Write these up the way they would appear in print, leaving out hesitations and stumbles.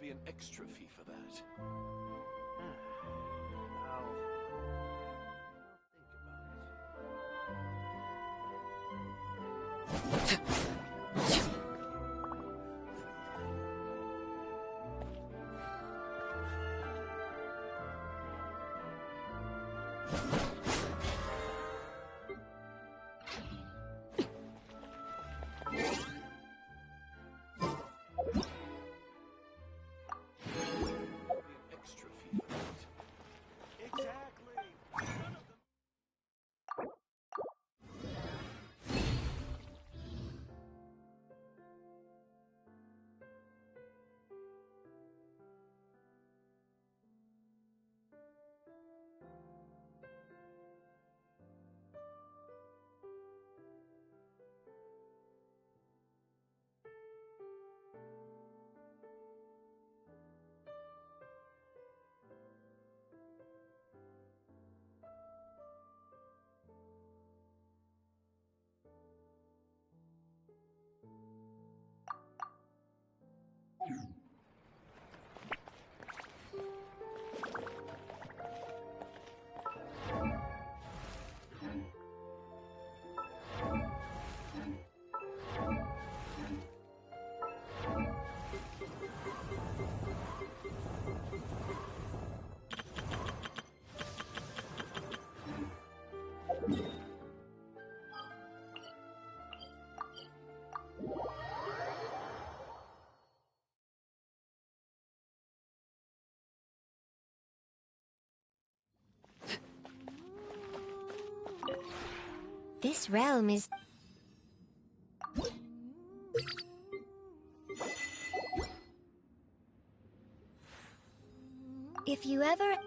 be an extra fee for that. I'll think about it. This realm is... If you ever...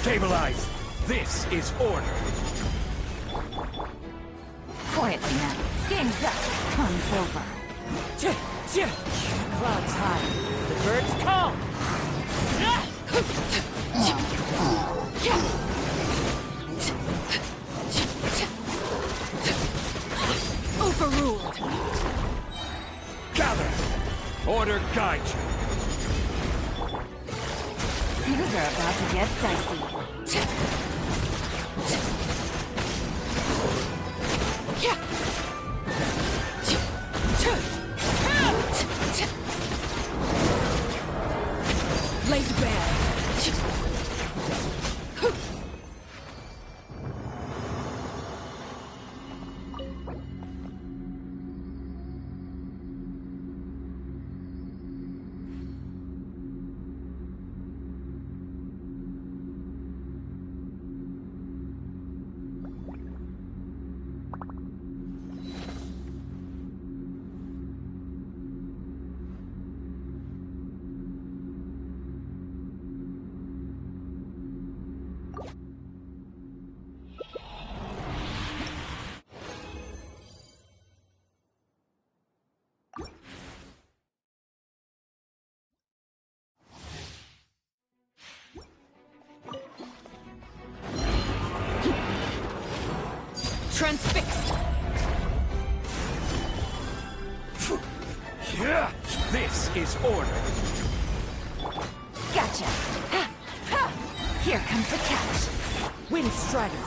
Stabilize! This is order! Quietly now. Game's up. Fun's over. Clouds high. The birds call. Overruled. Gather! Order guide you. Things are about to get dicey. Laid bare. Transfixed! This is order. Gotcha! Ha! Ha! Here comes the catch! Wind Strider.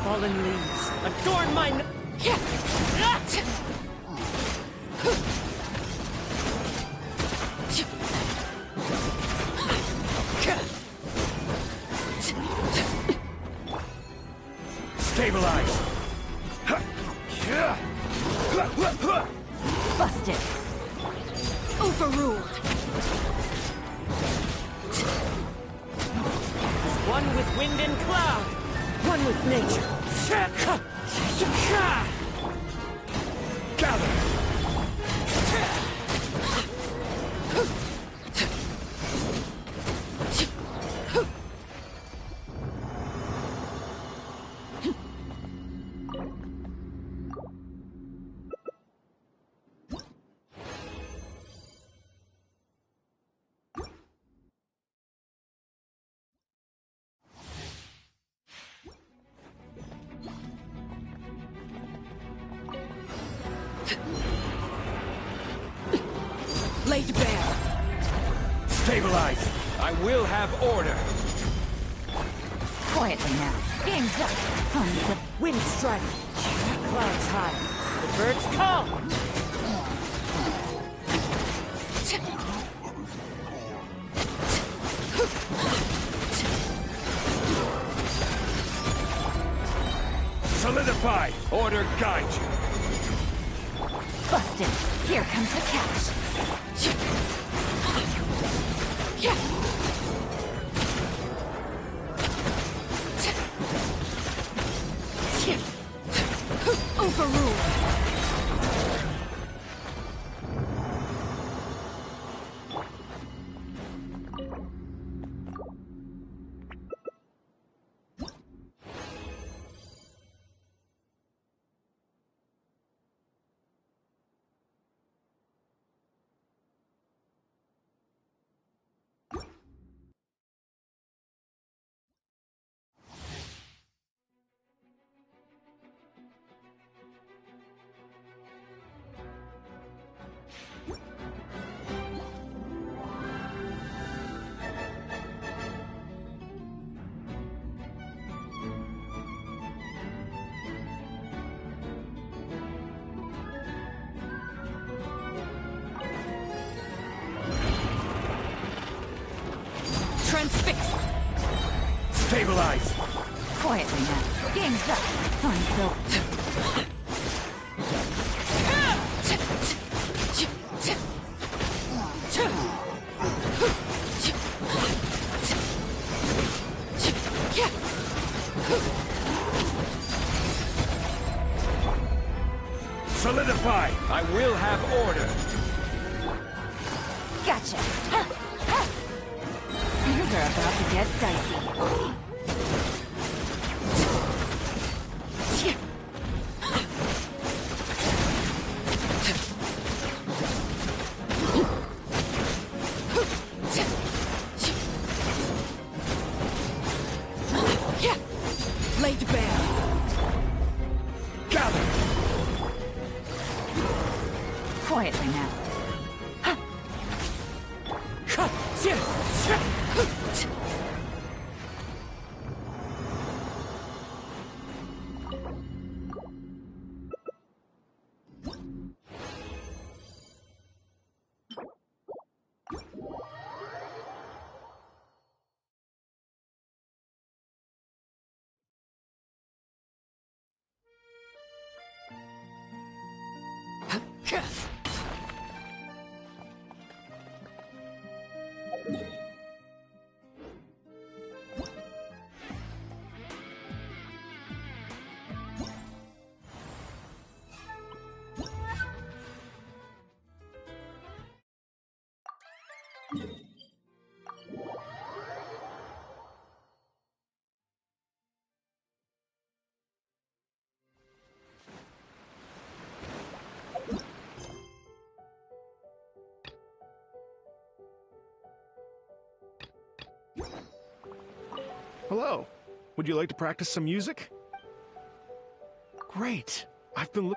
Fallen leaves. Adorn my... Stabilize. Busted! Overruled! One with wind and cloud. One with nature. Gather. Laid bare. Stabilize. I will have order. Quietly now. Game's up. Thumbs up. Wind Strider. Clouds high. The birds come. Solidify. Order guide you. Busted! Here comes the catch! Overruled! Transfixed! Stabilize. Quietly now. Game's up. Thumbs up. Solidify. I will have order. Gotcha! Ha! Ha! Things are about to get dicey. Laid bare. Gather. Quietly now. Hello. Would you like to practice some music? Great! I've been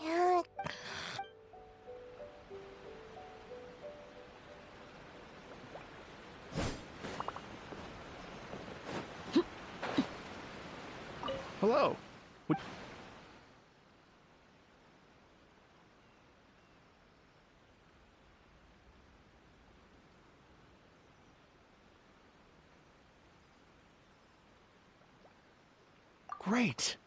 Can't. Hello. Great.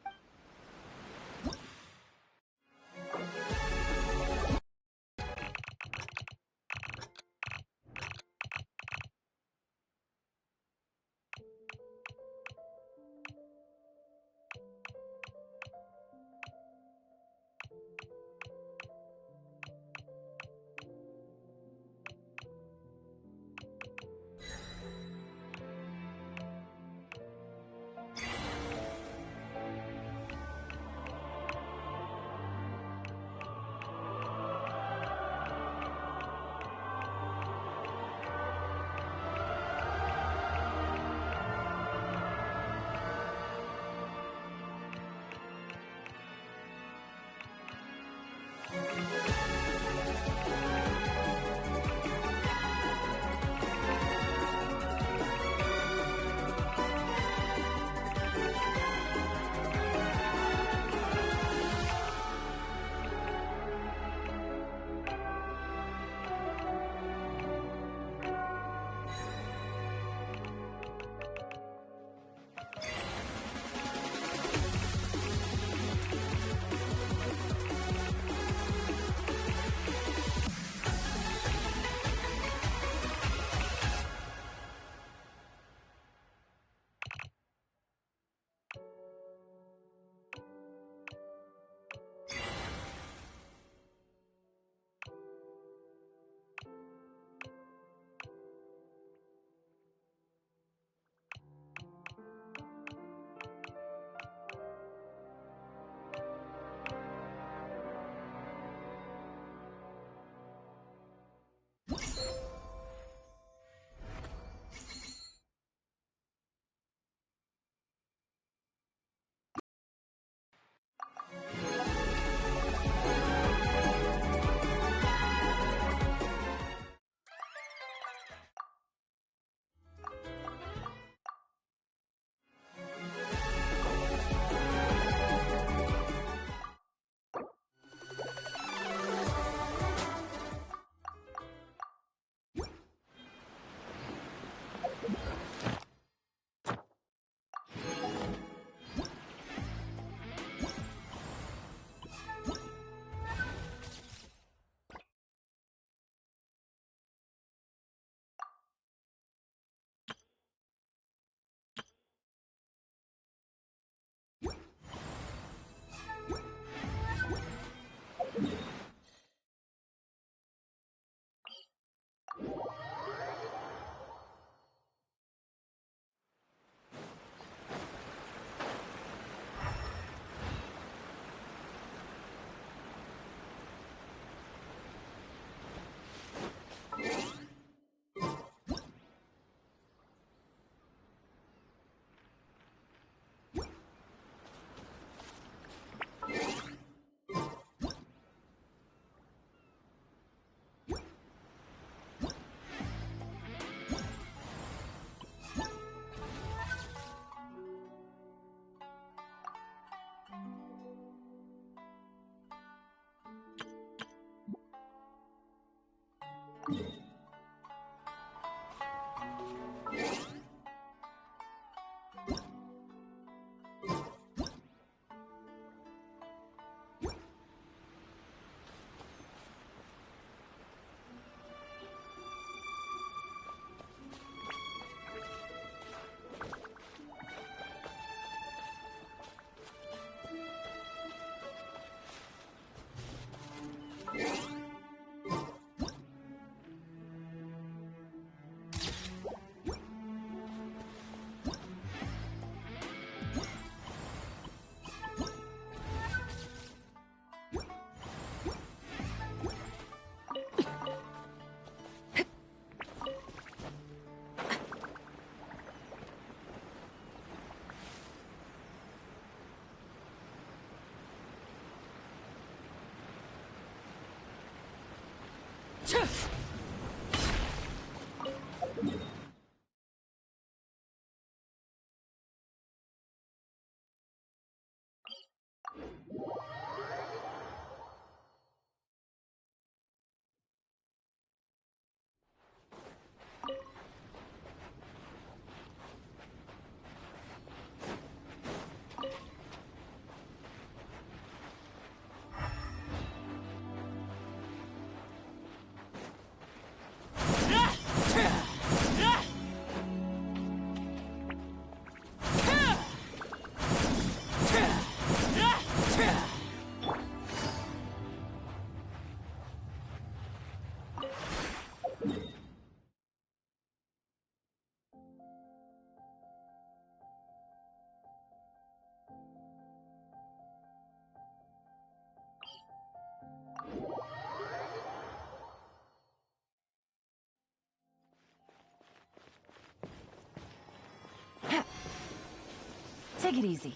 Take it easy.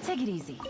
Take it easy.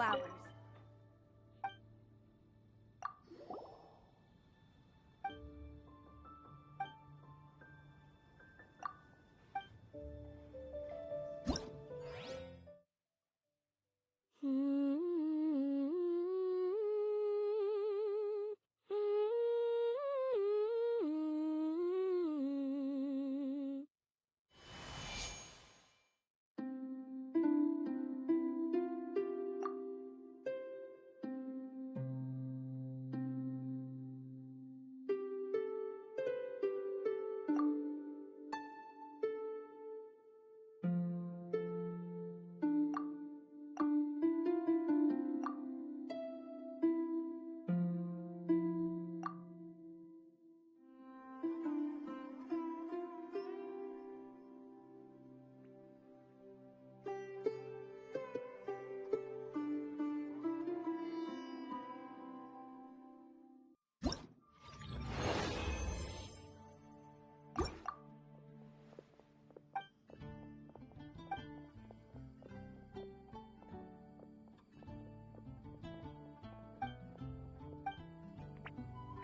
flowers.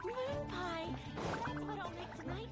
Moon pie! That's what I'll make tonight.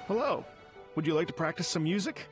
Hello. Would you like to practice some music?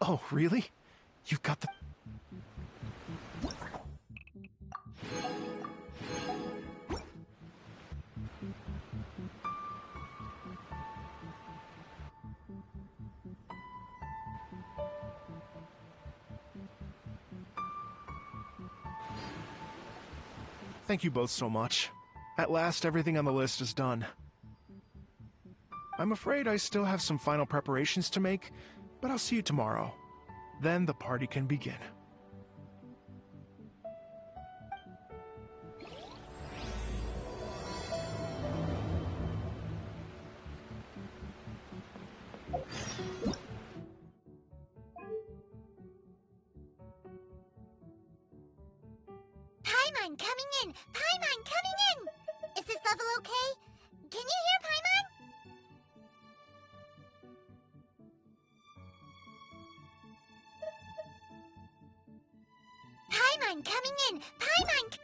Oh, really? You've got the... Thank you both so much. At last, everything on the list is done. I'm afraid I still have some final preparations to make, but I'll see you tomorrow. Then the party can begin. Paimon coming in! Paimon coming in! Is this level okay? Can you hear Paimon? Paimon coming in! Paimon!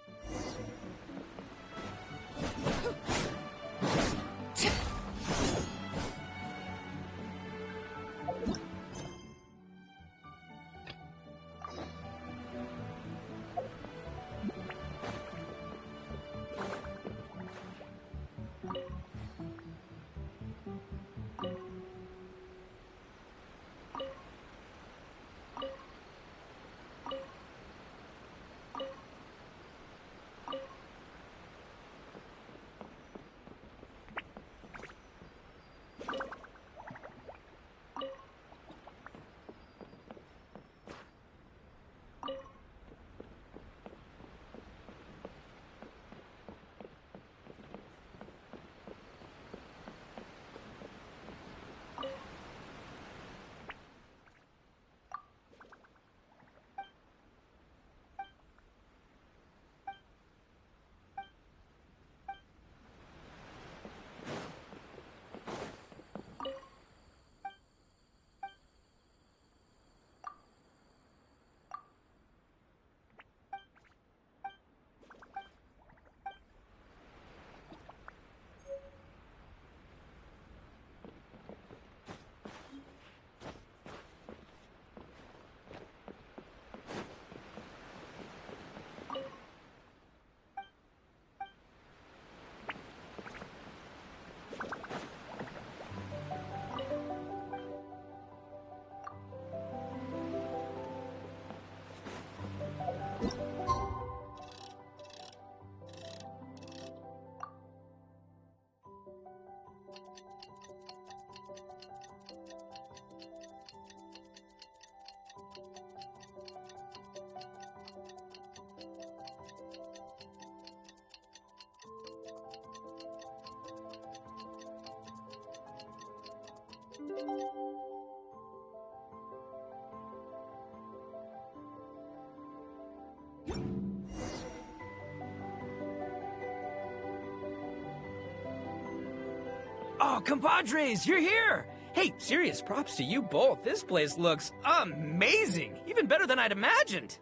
Oh, compadres, you're here! Hey, serious props to you both. This place looks amazing! Even better than I'd imagined!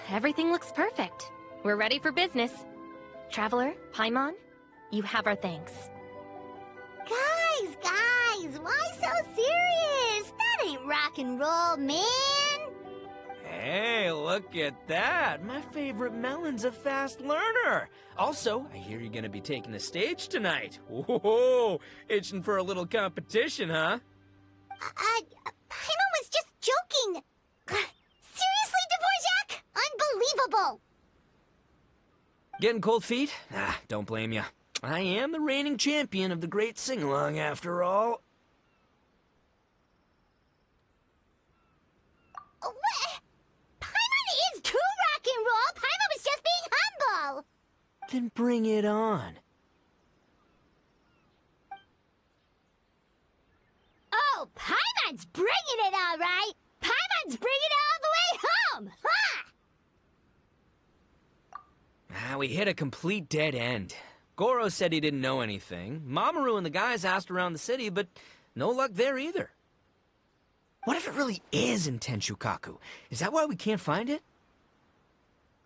Everything looks perfect. We're ready for business. Traveler, Paimon, you have our thanks. Guys, why so serious? That ain't rock and roll, man. Hey, look at that! My favorite melon's a fast learner! Also, I hear you're gonna be taking the stage tonight. Whoa! Itching for a little competition, huh? Paimon was just joking. Seriously, Dvorak? Unbelievable. Getting cold feet? Ah, don't blame you. I am the reigning champion of the great sing-along, after all. What? Paimon is too rock and roll. Paimon was just being humble. Then bring it on. Oh, Paimon's bringing it all right. Paimon's bringing it all the way home. Ha! We hit a complete dead end. Goro said he didn't know anything. Mamoru and the guys asked around the city, but no luck there either. What if it really is in Tenshukaku? Is that why we can't find it?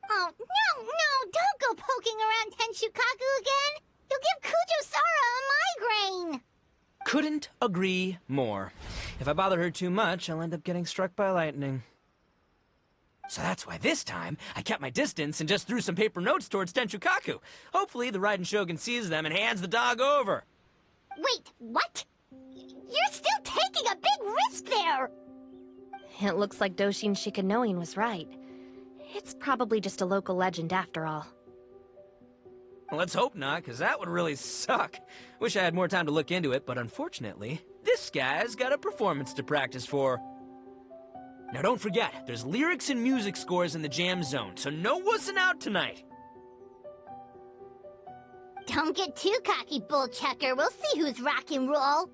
Oh, no, don't go poking around Tenshukaku again. You'll give Kujo-Sara a migraine. Couldn't agree more. If I bother her too much, I'll end up getting struck by lightning. So that's why this time, I kept my distance and just threw some paper notes towards Tenshukaku. Hopefully the Raiden Shogun sees them and hands the dog over. Wait, what? You're still taking a big risk there. It looks like Doshin Shikanoin was right. It's probably just a local legend after all. Let's hope not, because that would really suck. Wish I had more time to look into it, but unfortunately, this guy's got a performance to practice for. Now don't forget, there's lyrics and music scores in the jam zone, so no wussing out tonight. Don't get too cocky, bullchucker. We'll see who's rock and roll.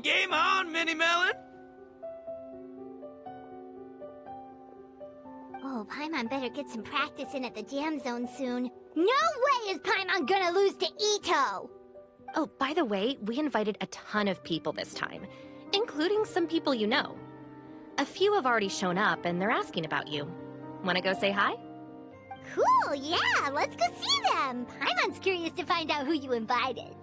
Game on, Mini Melon! Oh, Paimon better get some practice in at the jam zone soon. No way is Paimon gonna lose to Ito! Oh, by the way, we invited a ton of people this time, including some people you know. A few have already shown up, and they're asking about you. Wanna go say hi? Cool, yeah, let's go see them. Paimon's curious to find out who you invited.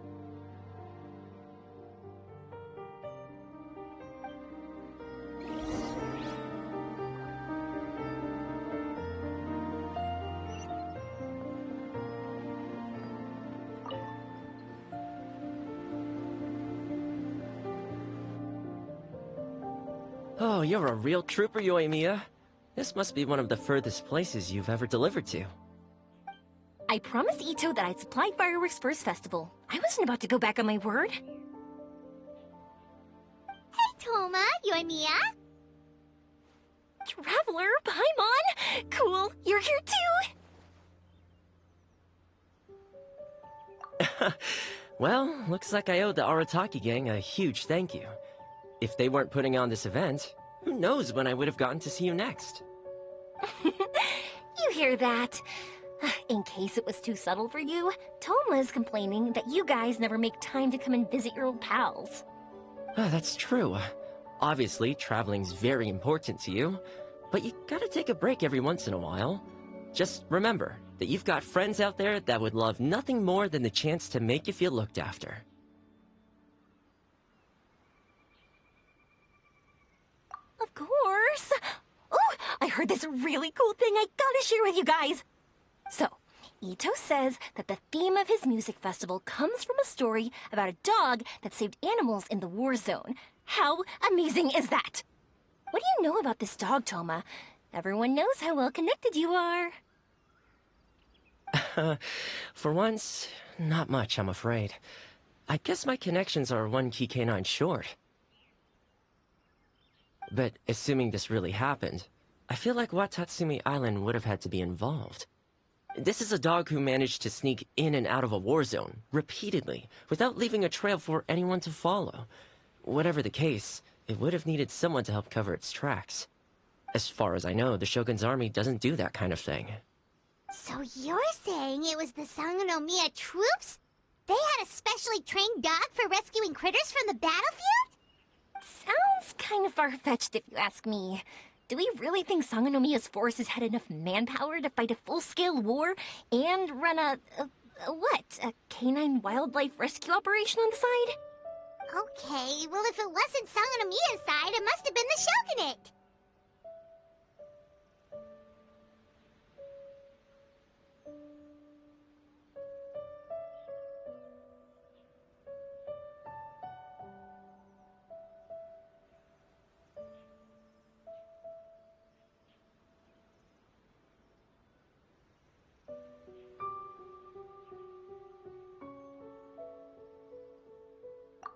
Oh, you're a real trooper, Yoimiya. This must be one of the furthest places you've ever delivered to. I promised Ito that I'd supply fireworks for his festival. I wasn't about to go back on my word. Hey, Toma, Yoimiya. Traveler, Paimon! Cool, you're here too! Well, looks like I owe the Arataki gang a huge thank you. If they weren't putting on this event, who knows when I would have gotten to see you next. You hear that? In case it was too subtle for you, Toma's complaining that you guys never make time to come and visit your old pals. That's true. Obviously, traveling's very important to you, but you gotta take a break every once in a while. Just remember that you've got friends out there that would love nothing more than the chance to make you feel looked after. Of course! Oh, I heard this really cool thing I gotta share with you guys! So, Ito says that the theme of his music festival comes from a story about a dog that saved animals in the war zone. How amazing is that? What do you know about this dog, Toma? Everyone knows how well connected you are. For once, not much, I'm afraid. I guess my connections are one key canine short. But assuming this really happened, I feel like Watatsumi Island would have had to be involved. This is a dog who managed to sneak in and out of a war zone, repeatedly, without leaving a trail for anyone to follow. Whatever the case, it would have needed someone to help cover its tracks. As far as I know, the Shogun's army doesn't do that kind of thing. So you're saying it was the Sangonomiya troops? They had a specially trained dog for rescuing critters from the battlefield? Sounds kind of far-fetched if you ask me. Do we really think Sangonomiya's forces had enough manpower to fight a full-scale war and run a canine wildlife rescue operation on the side? Okay, well if it wasn't Sangonomiya's side, it must have been the Shogunate.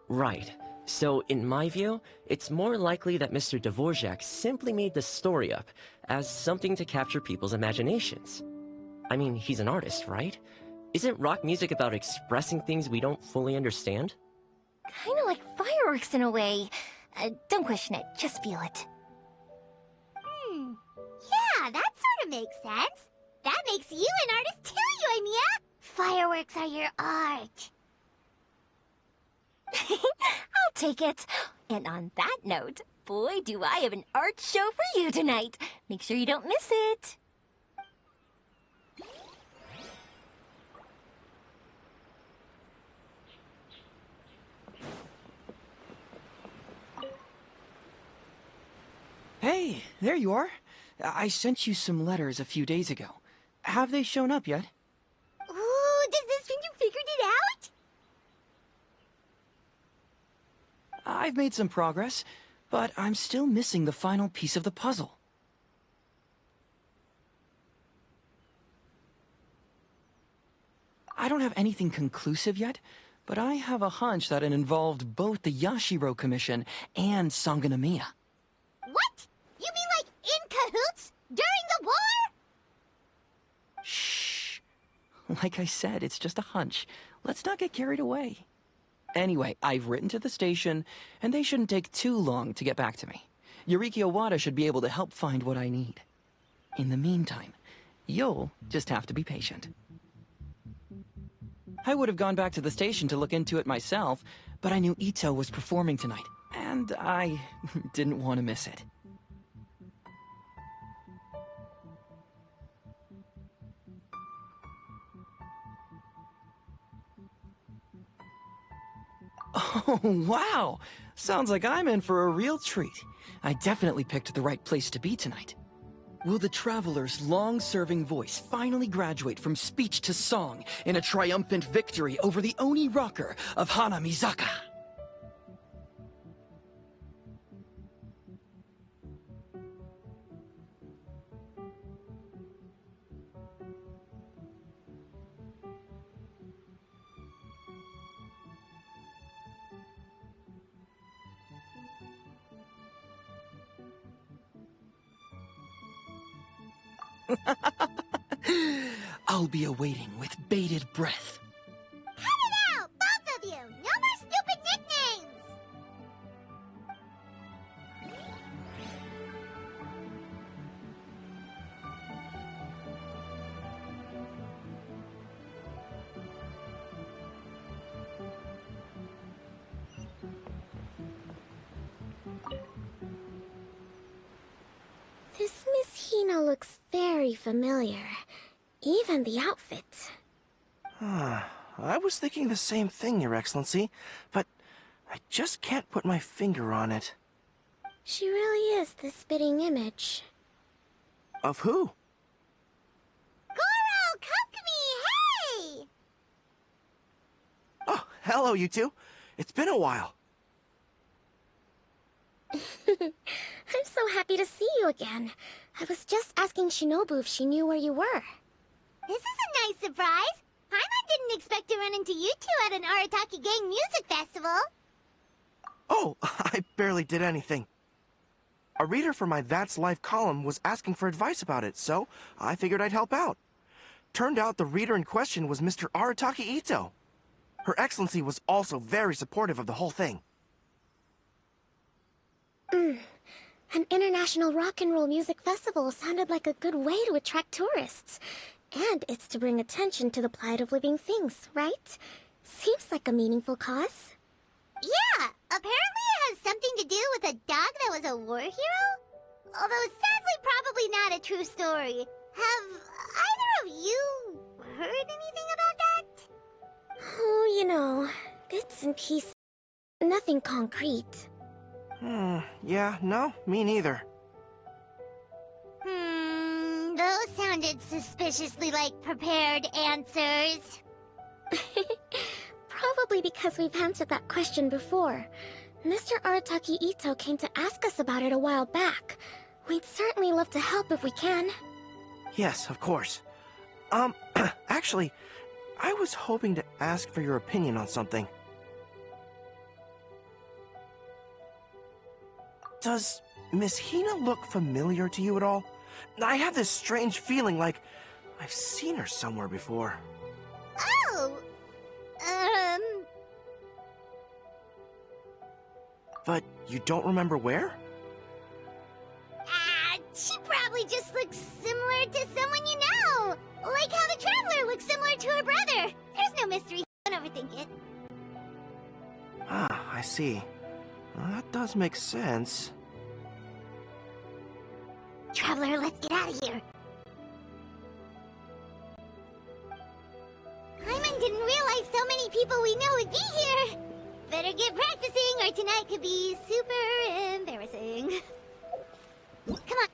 Right. So, in my view, it's more likely that Mr. Dvorak simply made the story up as something to capture people's imaginations. I mean, he's an artist, right? Isn't rock music about expressing things we don't fully understand? Kinda like fireworks in a way. Don't question it, just feel it. Yeah, that sort of makes sense. That makes you an artist too, Yoimiya. Fireworks are your art. I'll take it. And on that note, boy, do I have an art show for you tonight. Make sure you don't miss it. Hey, there you are. I sent you some letters a few days ago. Have they shown up yet? Ooh, does this mean you figured it out? I've made some progress, but I'm still missing the final piece of the puzzle. I don't have anything conclusive yet, but I have a hunch that it involved both the Yashiro Commission and Sangonomiya. What? You mean like in cahoots? During the war? Shh. Like I said, it's just a hunch. Let's not get carried away. Anyway, I've written to the station, and they shouldn't take too long to get back to me. Yuriki Owada should be able to help find what I need. In the meantime, you'll just have to be patient. I would have gone back to the station to look into it myself, but I knew Ito was performing tonight, and I didn't want to miss it. Oh, wow! Sounds like I'm in for a real treat. I definitely picked the right place to be tonight. Will the Traveler's long-serving voice finally graduate from speech to song in a triumphant victory over the Oni rocker of Hanamizaka? I'll be awaiting with bated breath. Cut it out, both of you! No more stupid nicknames! This Miss Hina looks very familiar. Even the outfit. I was thinking the same thing, Your Excellency, but I just can't put my finger on it. She really is the spitting image. Of who? Goro, Kokumi, hey! Oh, hello, you two. It's been a while. I'm so happy to see you again. I was just asking Shinobu if she knew where you were. This is a nice surprise. Paimon didn't expect to run into you two at an Arataki Gang music festival. Oh, I barely did anything. A reader for my That's Life column was asking for advice about it, so I figured I'd help out. Turned out the reader in question was Mr. Arataki Ito. Her Excellency was also very supportive of the whole thing. An international rock and roll music festival sounded like a good way to attract tourists. And it's to bring attention to the plight of living things, right? Seems like a meaningful cause. Yeah, apparently it has something to do with a dog that was a war hero? Although sadly probably not a true story. Have either of you heard anything about that? Oh, you know, bits and pieces. Nothing concrete. Yeah, no, me neither. Those sounded suspiciously like prepared answers. Probably because we've answered that question before. Mr. Arataki Ito came to ask us about it a while back. We'd certainly love to help if we can. Yes, of course. Actually, I was hoping to ask for your opinion on something. Does Miss Hina look familiar to you at all? I have this strange feeling like I've seen her somewhere before. Oh! But you don't remember where? She probably just looks similar to someone you know! Like how the Traveler looks similar to her brother! There's no mystery, don't overthink it. Ah, I see. That does make sense. Traveler, let's get out of here. Paimon didn't realize so many people we know would be here. Better get practicing or tonight could be super embarrassing. Come on.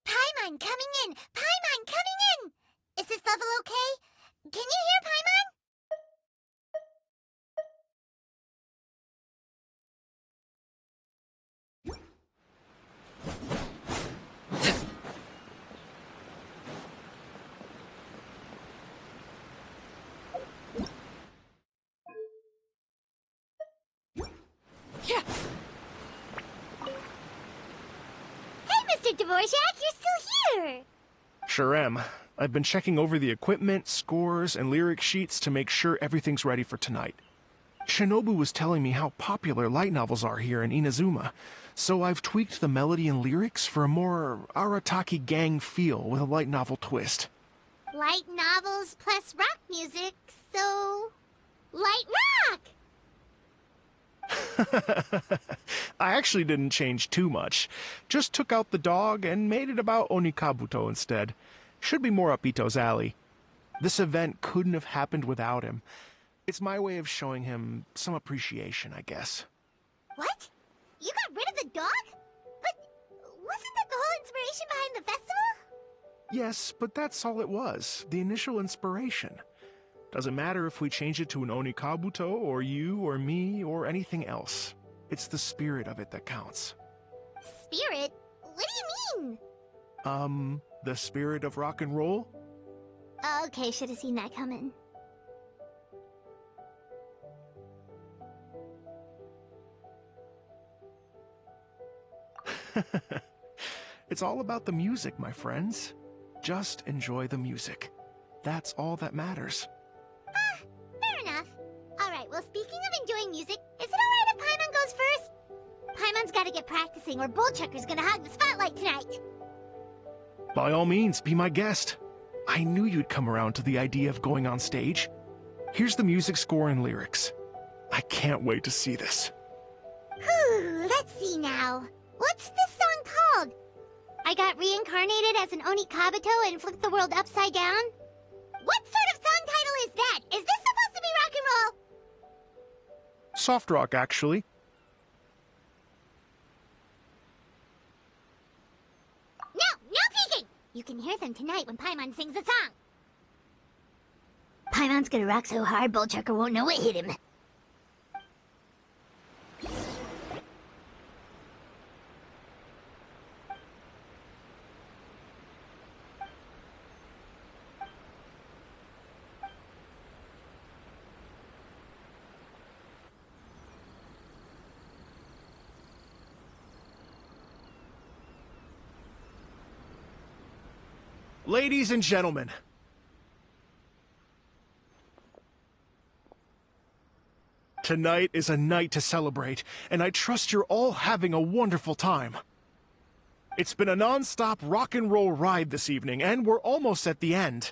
Paimon coming in! Paimon coming in! Is this level okay? Can you hear Paimon? Yeah. Hey, Mr. Dvorak, you're still here! Sure am. I've been checking over the equipment, scores, and lyric sheets to make sure everything's ready for tonight. Shinobu was telling me how popular light novels are here in Inazuma, so I've tweaked the melody and lyrics for a more Arataki gang feel with a light novel twist. Light novels plus rock music, so... light rock! I actually didn't change too much. Just took out the dog and made it about Onikabuto instead. Should be more up Ito's alley. This event couldn't have happened without him. It's my way of showing him some appreciation, I guess. What? You got rid of the dog? But wasn't that the whole inspiration behind the festival? Yes, but that's all it was. The initial inspiration. Doesn't matter if we change it to an Onikabuto, or you, or me, or anything else. It's the spirit of it that counts. Spirit? What do you mean? The spirit of rock and roll? Okay, should have seen that coming. It's all about the music, my friends. Just enjoy the music. That's all that matters. Fair enough. Alright, well, speaking of enjoying music, is it alright if Paimon goes first? Paimon's gotta get practicing, or Bullchucker's gonna hog the spotlight tonight. By all means, be my guest. I knew you'd come around to the idea of going on stage. Here's the music score and lyrics. I can't wait to see this. Whew, let's see now. What's this song called? I got reincarnated as an Onikabuto and flipped the world upside down? What sort of song title is that? Is this supposed to be rock and roll? Soft rock, actually. No peeking! You can hear them tonight when Paimon sings a song. Paimon's gonna rock so hard, Bullchucker won't know what hit him. Ladies and gentlemen. Tonight is a night to celebrate, and I trust you're all having a wonderful time. It's been a non-stop rock and roll ride this evening, and we're almost at the end.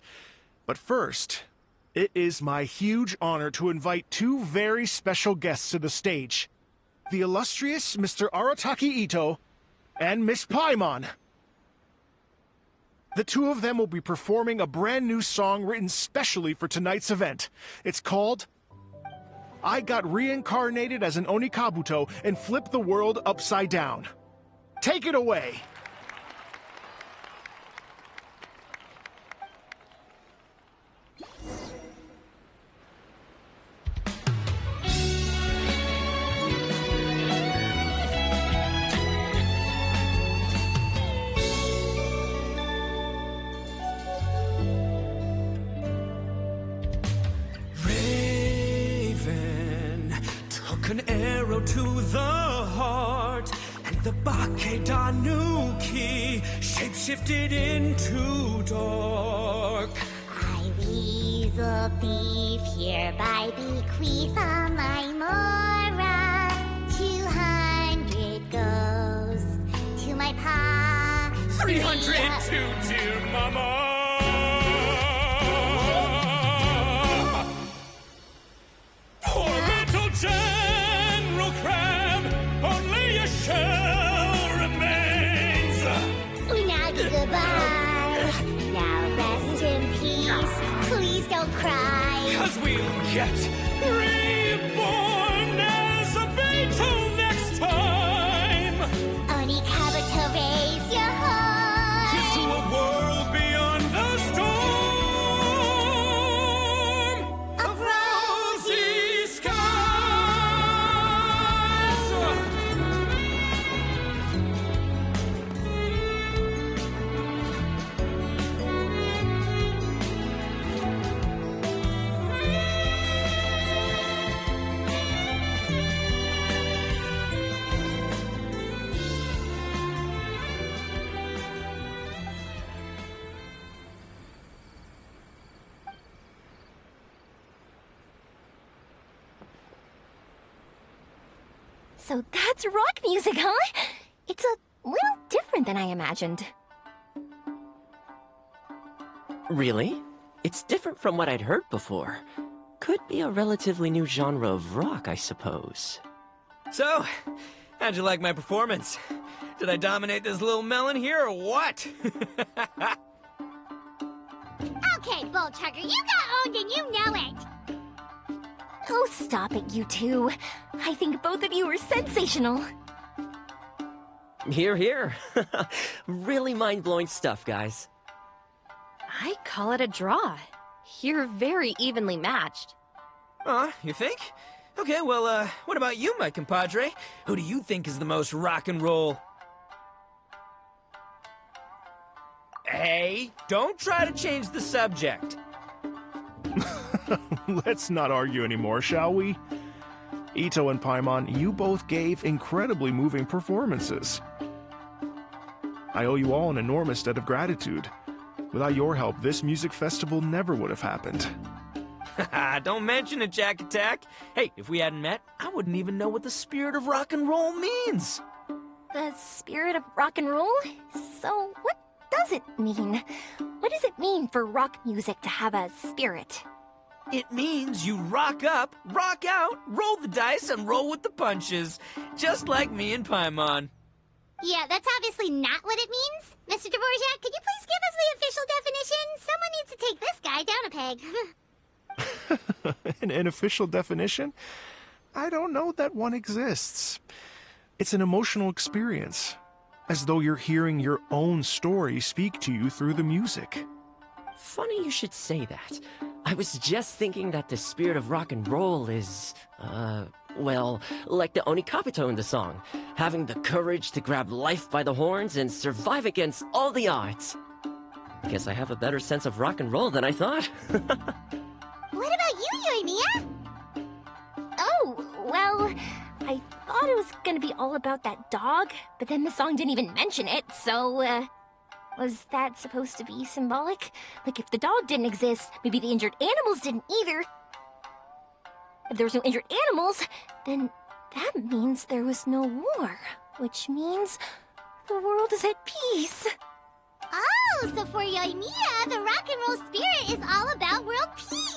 But first, it is my huge honor to invite two very special guests to the stage. The illustrious Mr. Arataki Ito and Miss Paimon. The two of them will be performing a brand new song written specially for tonight's event. It's called I Got Reincarnated as an Onikabuto and Flipped the World Upside Down. Take it away! An arrow to the heart, and the Bakedanuki shapeshifted into dark. I, weasel thief, hereby bequeath all my mora. 200 goes to my pa. 300 to dear mama. Poor little General Crab, only a shell remains. Unagi, goodbye. Now rest in peace. Please don't cry. 'Cause we'll get reborn as a beetle next time. Onikabuto, raise your heart. Here's to a world beyond the storm of rosy skies. So that's rock music, huh? It's a little different than I imagined. Really? It's different from what I'd heard before. Could be a relatively new genre of rock, I suppose. So, how'd you like my performance? Did I dominate this little melon here, or what? Okay, Bull Chugger, you got owned and you know it. Oh, stop it, you two. I think both of you are sensational. Here, here. Really mind-blowing stuff, guys. I call it a draw. You're very evenly matched. You think? Okay, well, what about you, my compadre? Who do you think is the most rock and roll? Hey, don't try to change the subject. Let's not argue anymore, shall we? Ito and Paimon, you both gave incredibly moving performances. I owe you all an enormous debt of gratitude. Without your help, this music festival never would have happened. Don't mention it, Jack Attack. Hey, if we hadn't met, I wouldn't even know what the spirit of rock and roll means. The spirit of rock and roll? So what does it mean? What does it mean for rock music to have a spirit? It means you rock up, rock out, roll the dice, and roll with the punches. Just like me and Paimon. Yeah, that's obviously not what it means. Mr. Dvorak, could you please give us the official definition? Someone needs to take this guy down a peg. An official definition? I don't know that one exists. It's an emotional experience, as though you're hearing your own story speak to you through the music. Funny you should say that. I was just thinking that the spirit of rock and roll is, well, like the Onikabuto in the song. Having the courage to grab life by the horns and survive against all the odds. Guess I have a better sense of rock and roll than I thought. What about you, Yoimiya? Oh, well, I thought it was gonna be all about that dog, but then the song didn't even mention it, so, Was that supposed to be symbolic? Like, if the dog didn't exist, maybe the injured animals didn't either. If there was no injured animals, then that means there was no war. Which means the world is at peace. Oh, so for Yoimiya, the rock and roll spirit is all about world peace!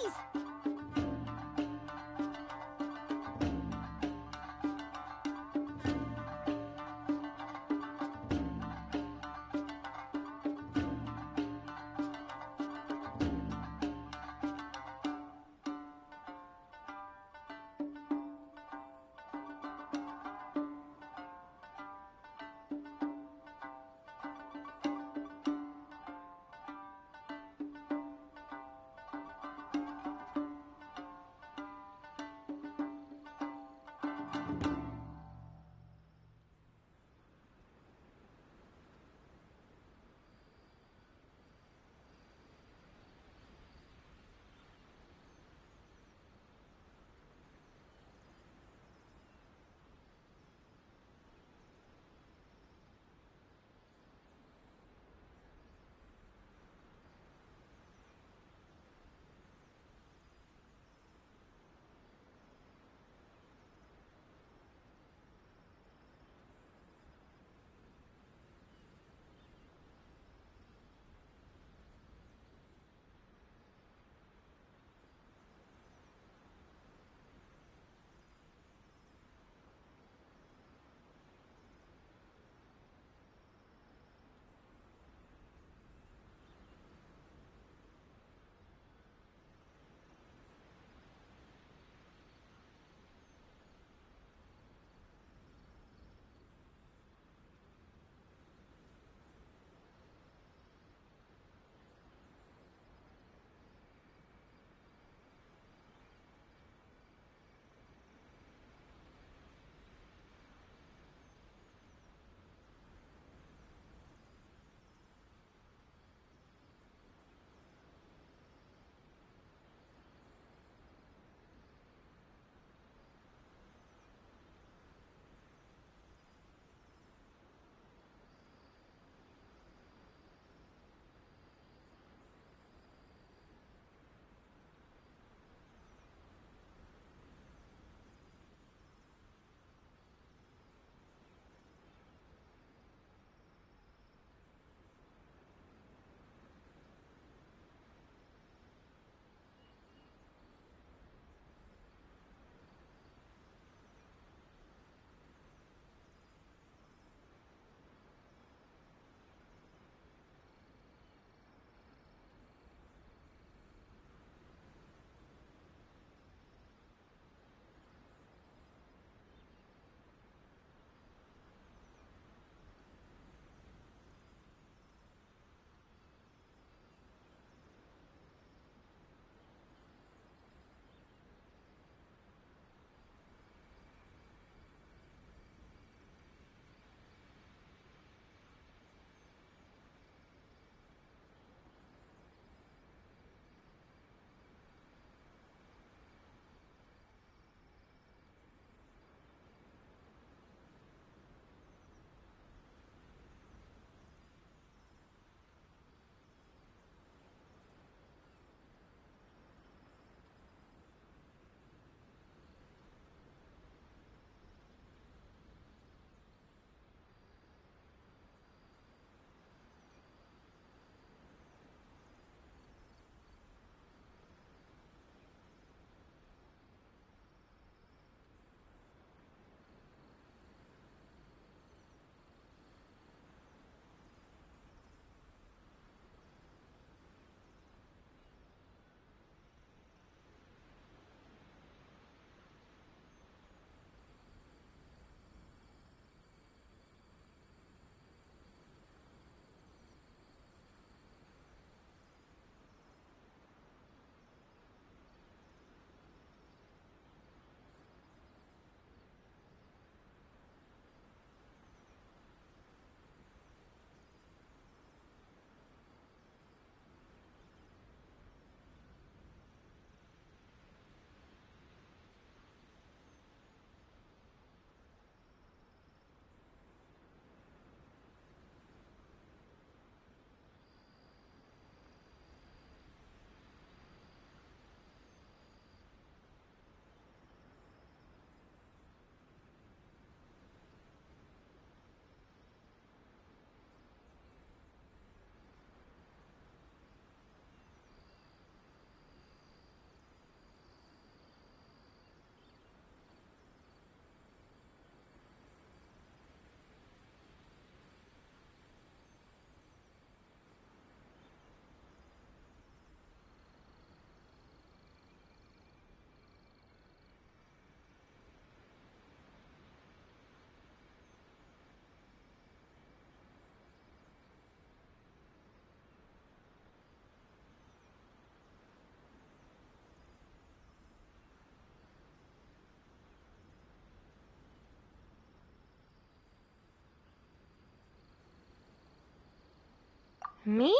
Me?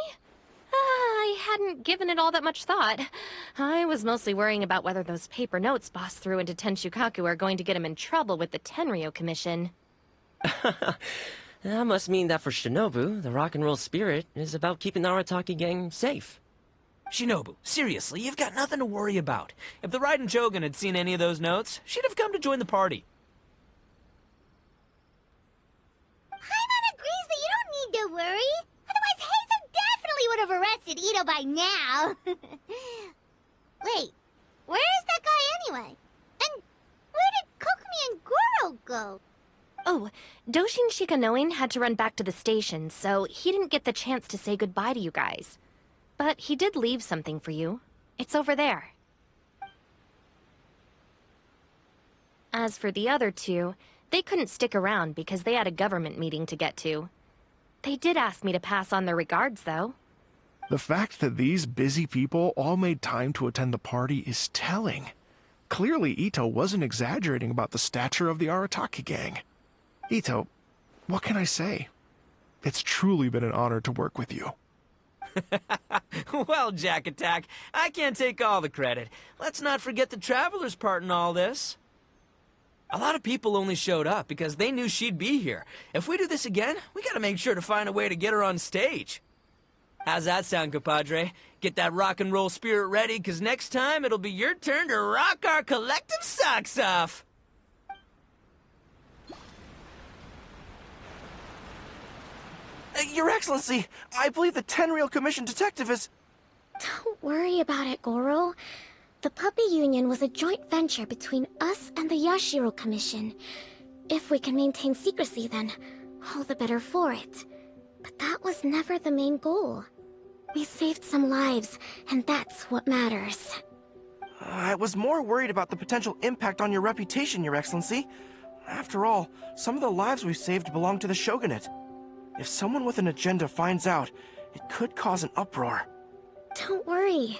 I hadn't given it all that much thought. I was mostly worrying about whether those paper notes Boss threw into Tenshukaku are going to get him in trouble with the Tenryo Commission. That must mean that for Shinobu, the rock and roll spirit is about keeping the Arataki gang safe. Shinobu, seriously, you've got nothing to worry about. If the Raiden Shogun had seen any of those notes, she'd have come to join the party. Paimon agrees that you don't need to worry. Otherwise, Heizo definitely would have arrested Ito by now. Wait, where is that guy anyway? And where did Kokomi and Goro go? Oh, Doshin Shikanoin had to run back to the station, so he didn't get the chance to say goodbye to you guys. But he did leave something for you. It's over there. As for the other two, they couldn't stick around because they had a government meeting to get to. They did ask me to pass on their regards, though. The fact that these busy people all made time to attend the party is telling. Clearly, Ito wasn't exaggerating about the stature of the Arataki gang. Ito, what can I say? It's truly been an honor to work with you. Well, Jack Attack, I can't take all the credit. Let's not forget the Traveler's part in all this. A lot of people only showed up because they knew she'd be here. If we do this again, we gotta make sure to find a way to get her on stage. How's that sound, compadre? Get that rock and roll spirit ready, because next time it'll be your turn to rock our collective socks off. Your Excellency, I believe the Tenryo Commission detective is... Don't worry about it, Goro. The Puppy Union was a joint venture between us and the Yashiro Commission. If we can maintain secrecy, then all the better for it. But that was never the main goal. We saved some lives, and that's what matters. I was more worried about the potential impact on your reputation, Your Excellency. After all, some of the lives we've saved belong to the Shogunate. If someone with an agenda finds out, it could cause an uproar. Don't worry.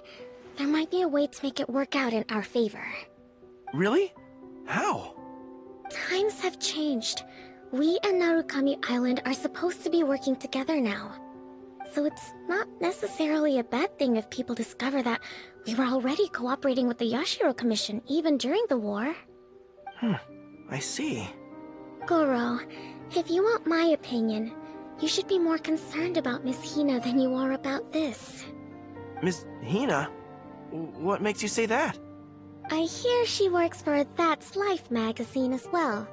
There might be a way to make it work out in our favor. Really? How? Times have changed. We and Narukami Island are supposed to be working together now. So it's not necessarily a bad thing if people discover that we were already cooperating with the Yashiro Commission even during the war. I see. Goro, if you want my opinion, you should be more concerned about Miss Hina than you are about this. Miss Hina? What makes you say that? I hear she works for That's Life magazine as well.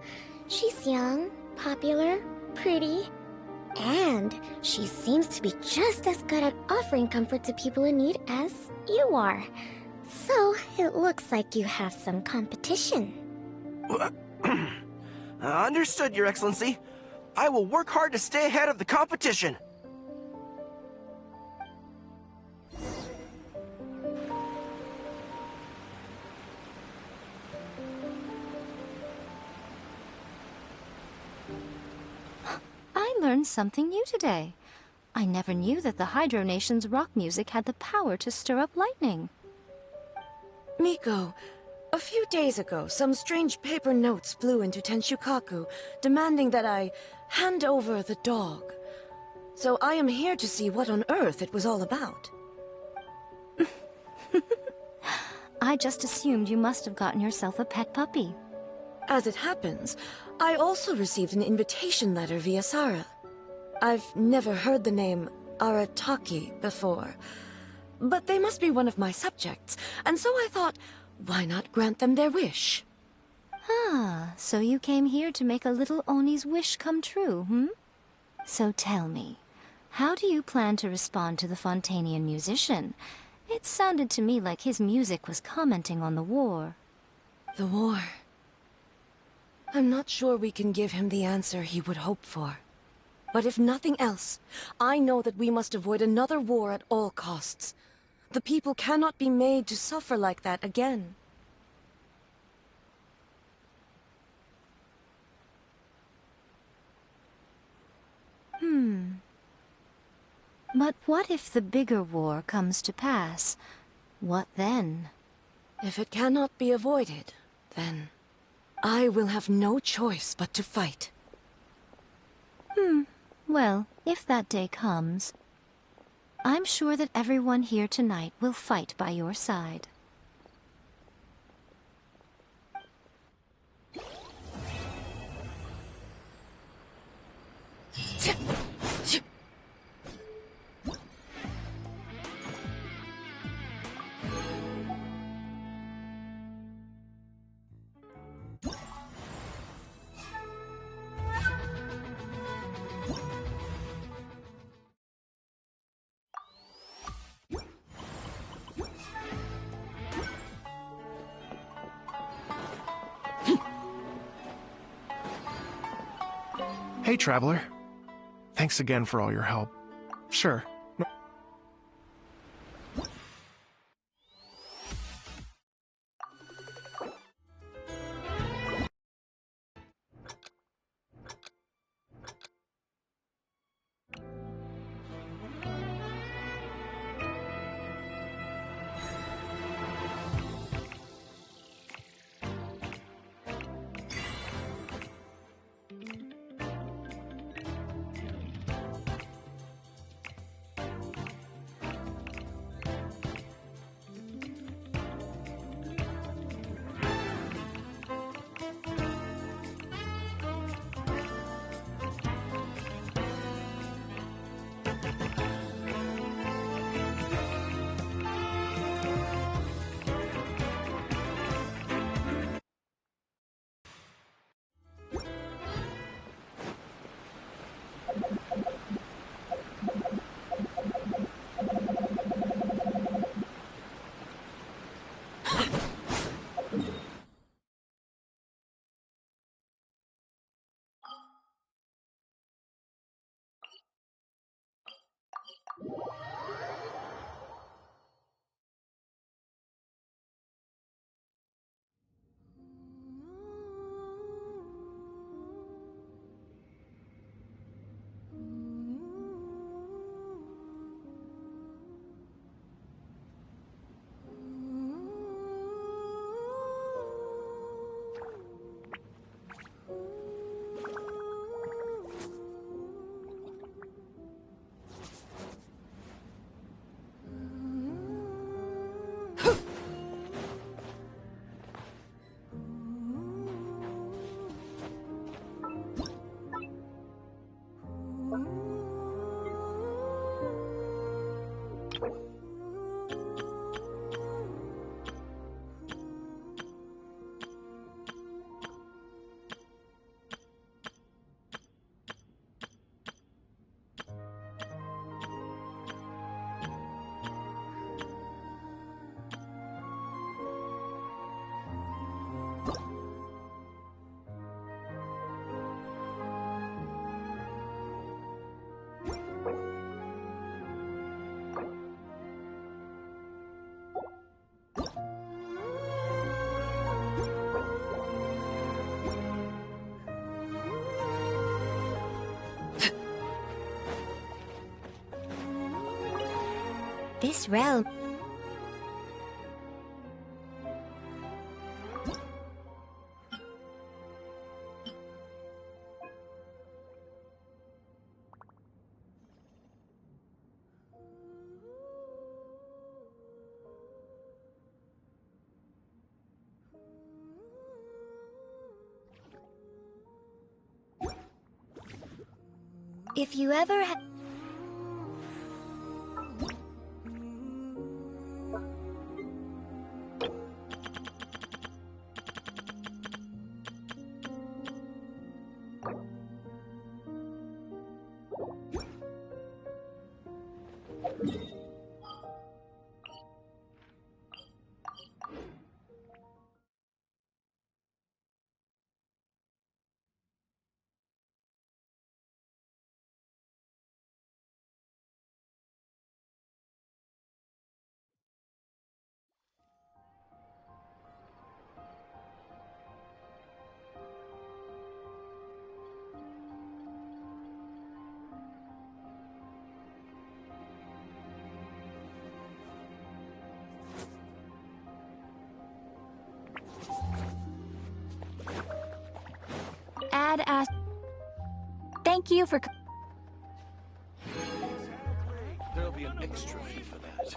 She's young, popular, pretty, and she seems to be just as good at offering comfort to people in need as you are. So, it looks like you have some competition. Understood, Your Excellency. I will work hard to stay ahead of the competition. I learned something new today. I never knew that the Hydro Nation's rock music had the power to stir up lightning. Miko, a few days ago, some strange paper notes flew into Tenshukaku, demanding that I hand over the dog. So I am here to see what on earth it was all about. I just assumed you must have gotten yourself a pet puppy. As it happens, I also received an invitation letter via Sara. I've never heard the name Arataki before, but they must be one of my subjects, and so I thought, why not grant them their wish? Ah, so you came here to make a little Oni's wish come true, hmm? So tell me, how do you plan to respond to the Fontanian musician? It sounded to me like his music was commenting on the war. The war. I'm not sure we can give him the answer he would hope for. But if nothing else, I know that we must avoid another war at all costs. The people cannot be made to suffer like that again. But what if the bigger war comes to pass? What then? If it cannot be avoided, then I will have no choice but to fight. Well, if that day comes, I'm sure that everyone here tonight will fight by your side. Hey, Traveler. Thanks again for all your help. Sure. This realm... If you ever ha- Thank you for... be an extra fee for that.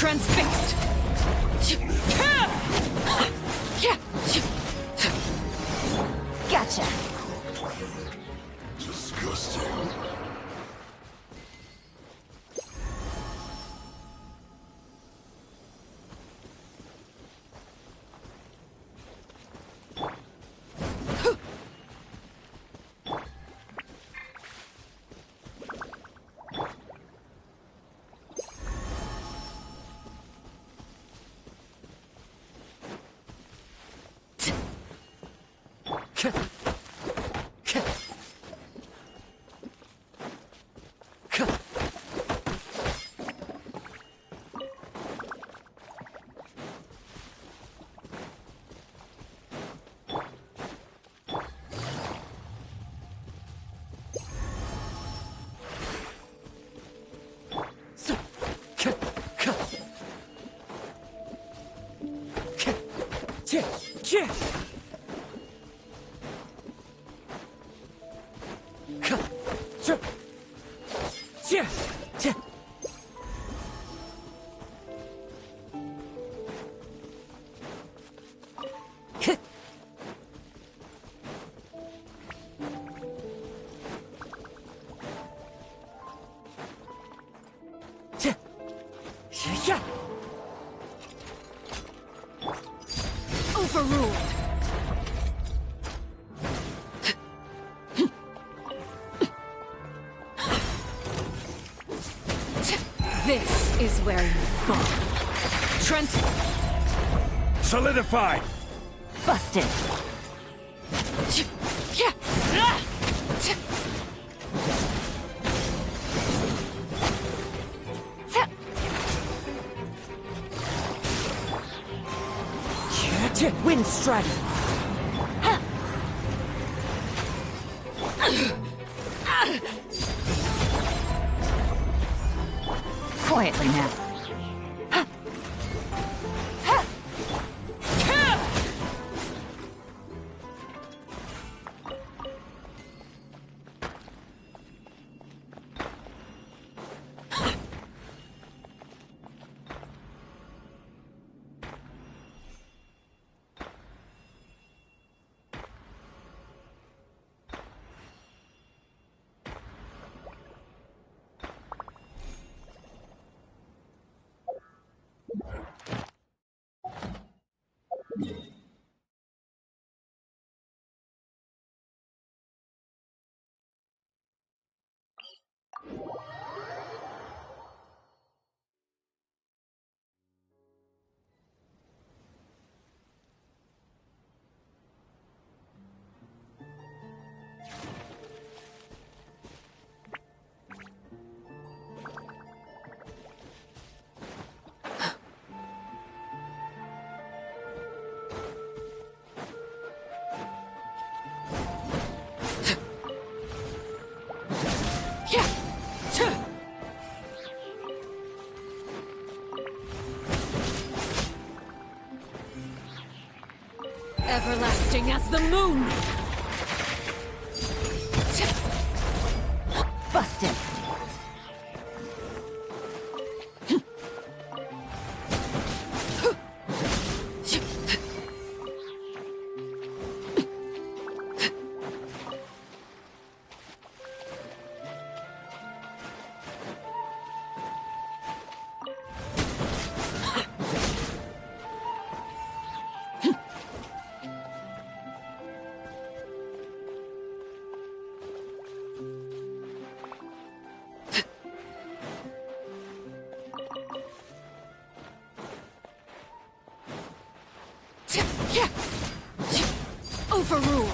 Transfixed! Gotcha! Disgusting. Overruled! This is where you fall. Solidified! Busted! Wind Strider! Quietly now. Everlasting as the moon! Busted. Overruled.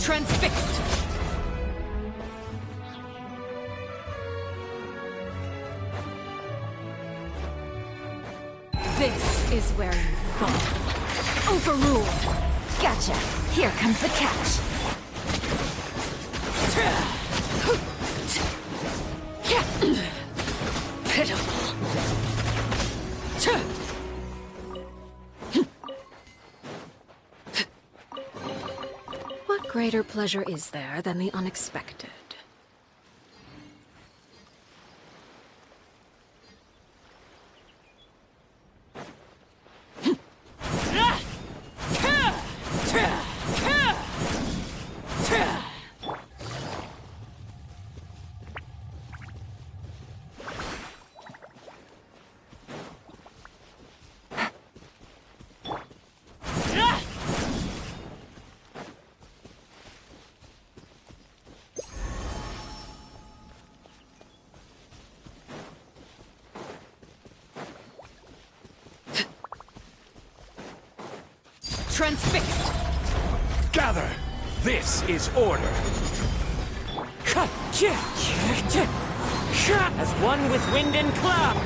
Transfixed! This is where you fall. Overruled! Gotcha! Here comes the catch! Pitiful! What greater pleasure is there than the unexpected? Transfixed! Gather! This is order! As one with wind and cloud!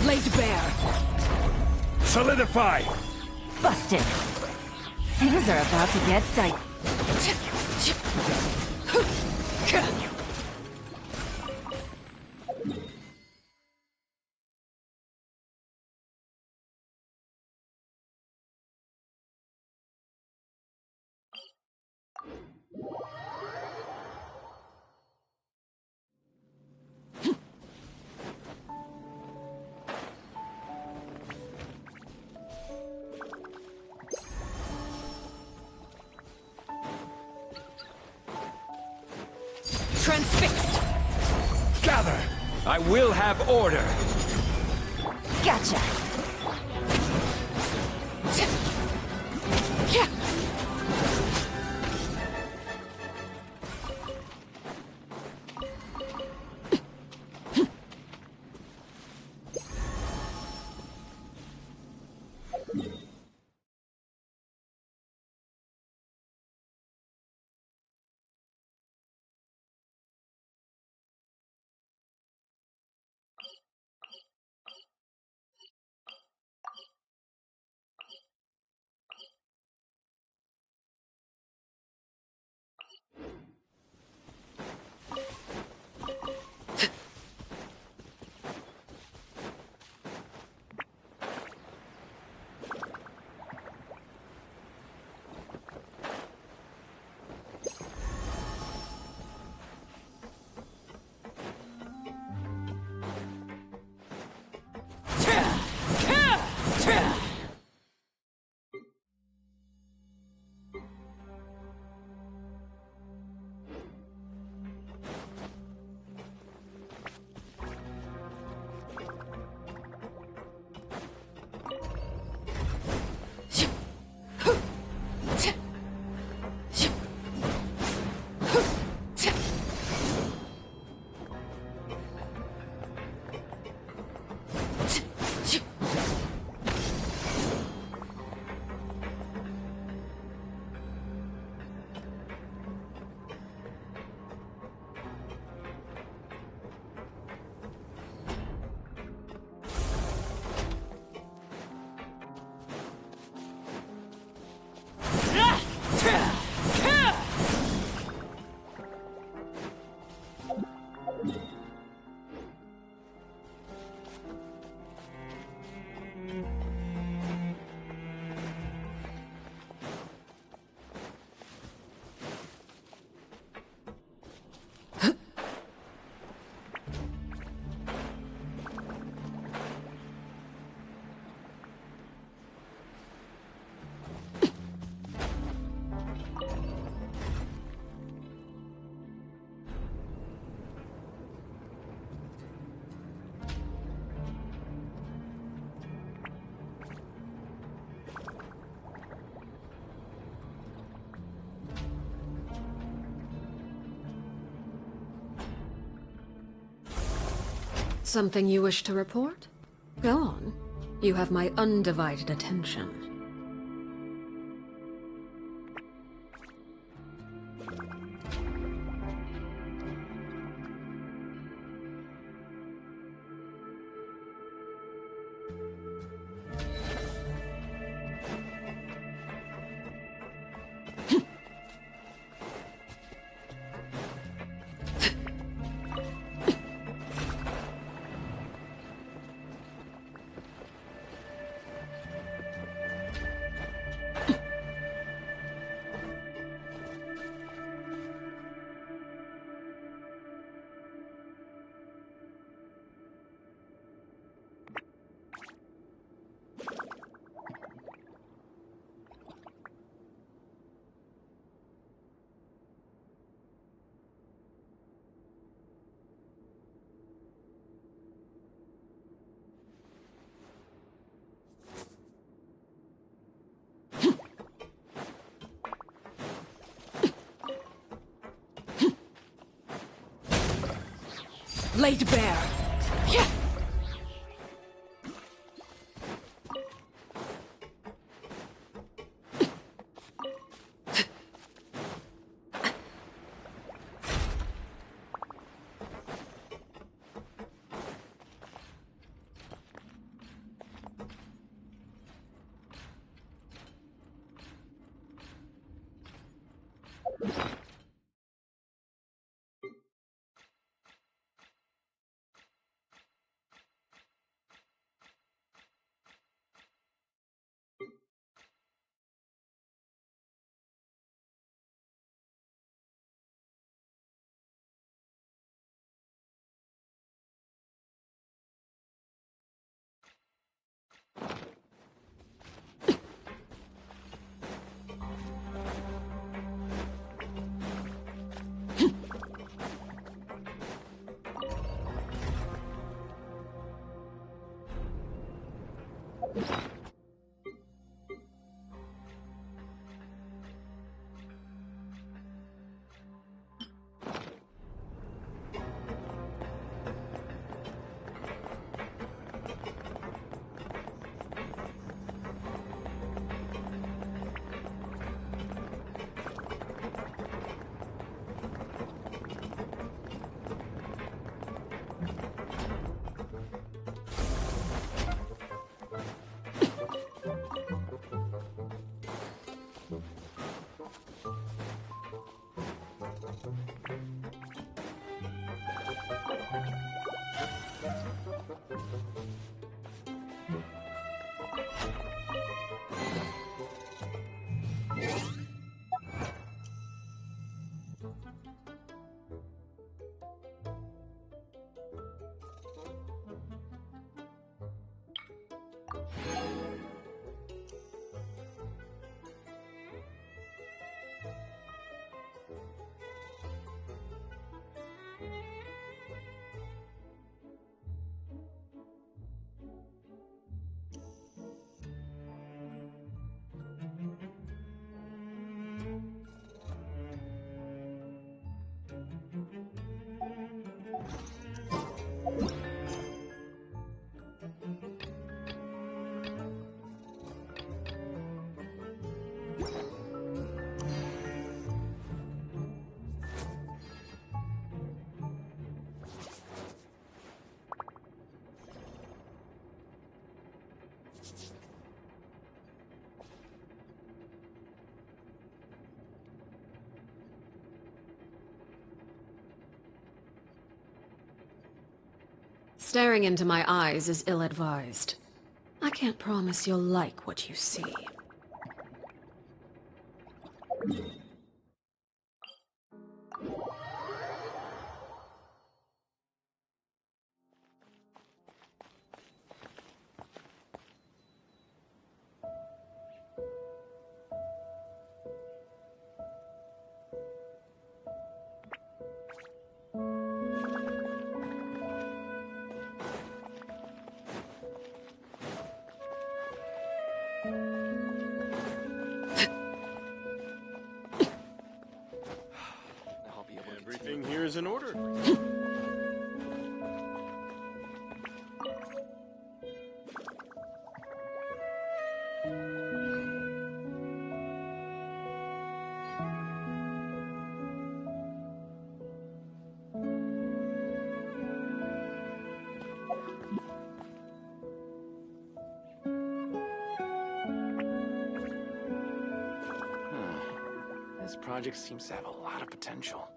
Laid bare. Solidify! Busted. Things are about to get tight. Transfixed! Gather! I will have order! Gotcha! Something you wish to report? Go on. You have my undivided attention. Laid bare. Yeah. Staring into my eyes is ill-advised. I can't promise you'll like what you see. Everything here is in order. This project seems to have a lot of potential.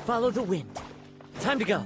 follow the wind. Time to go.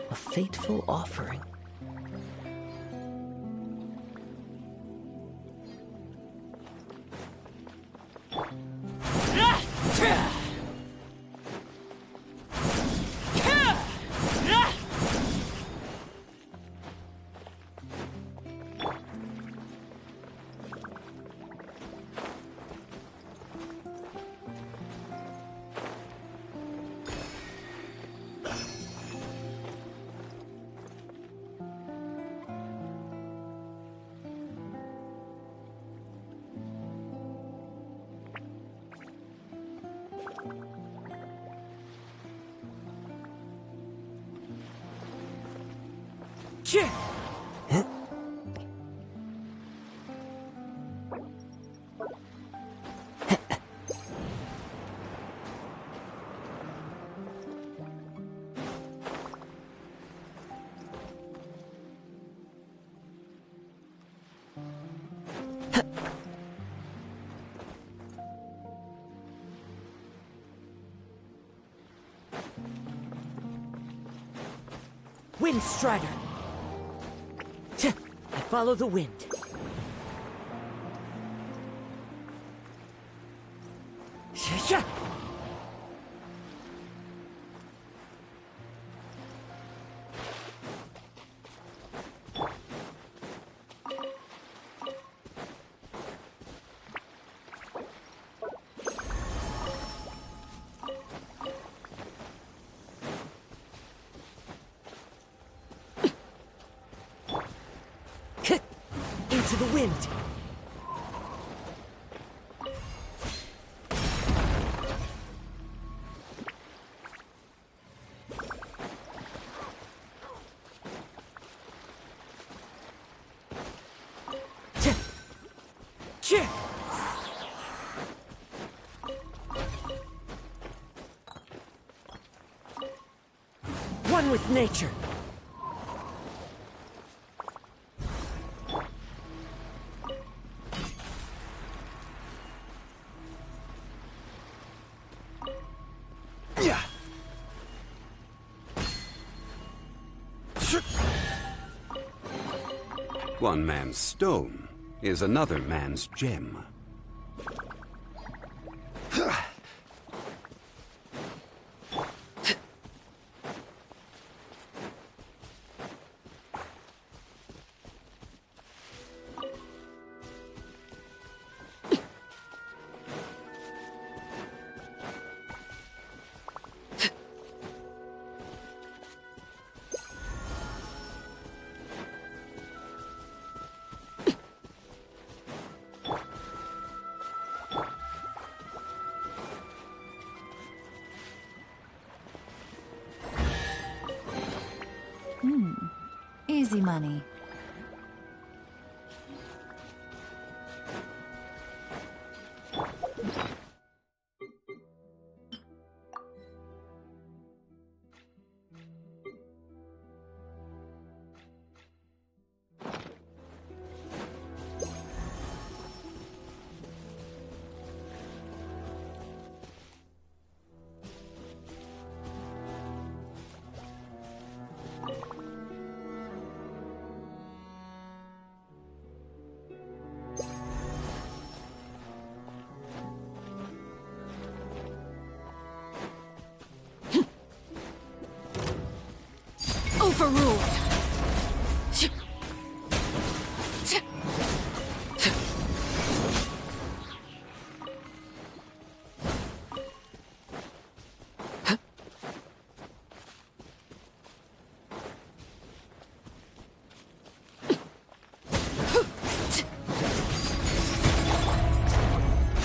A fateful offering. Wind Strider. I follow the wind. Into the wind. One with nature. One man's stone is another man's gem. Easy money.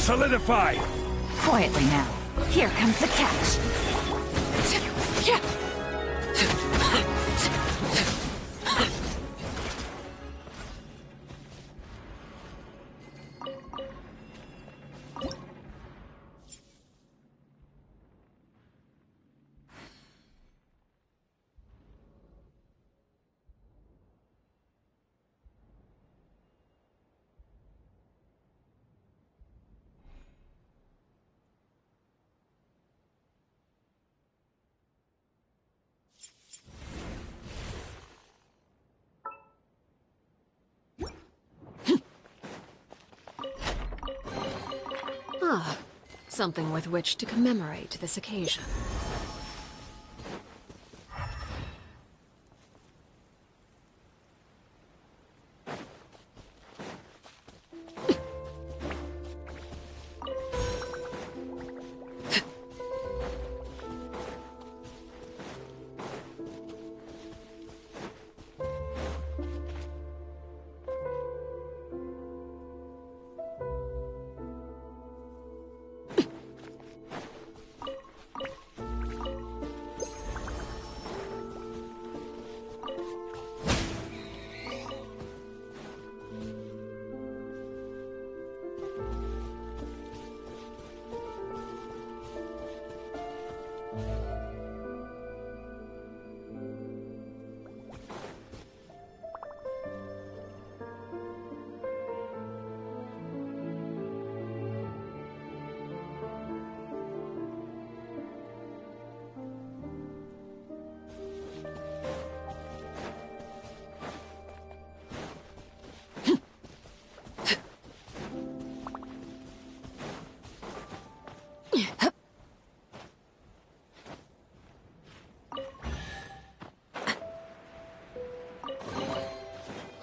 Solidify! Quietly now. Here comes the catch. Ah, something with which to commemorate this occasion.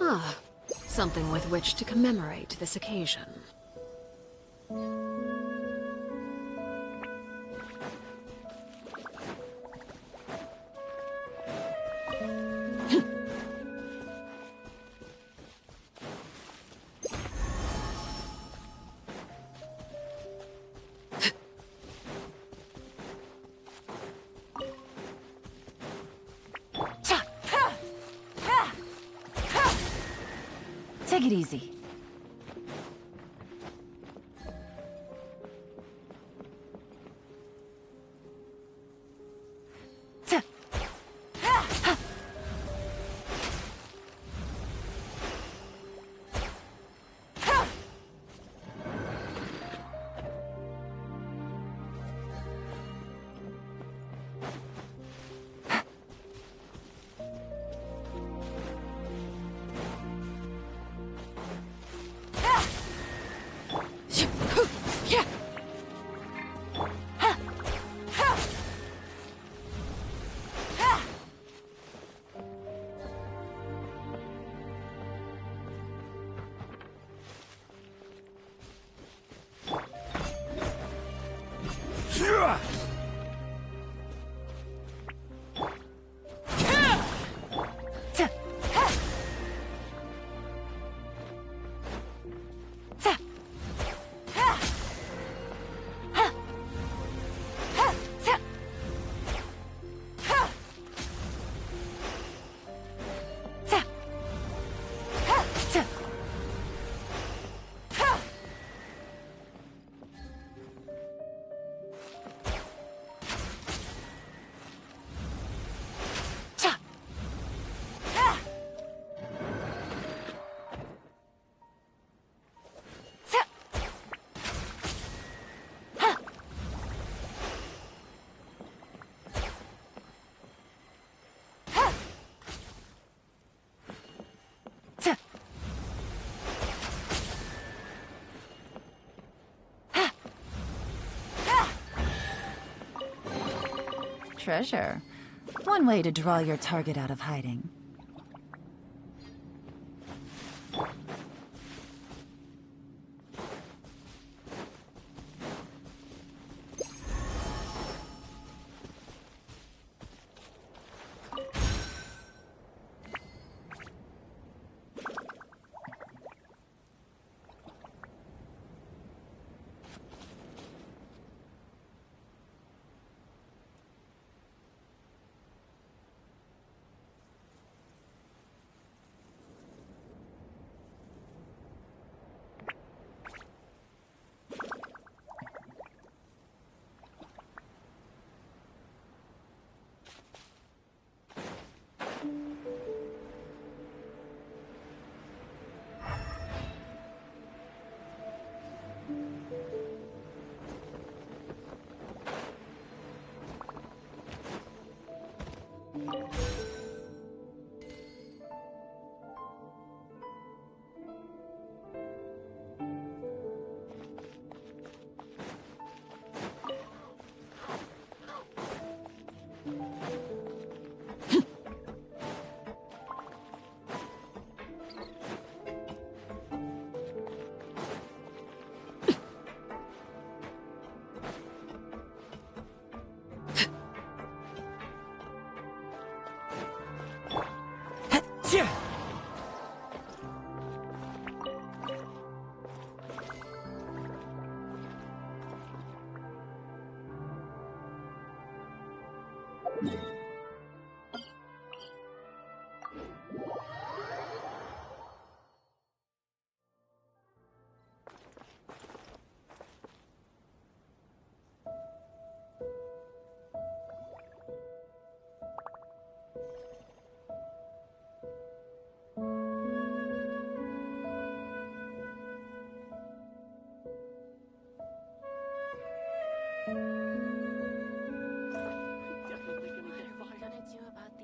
Ah, something with which to commemorate this occasion. Take it easy. Treasure. One way to draw your target out of hiding.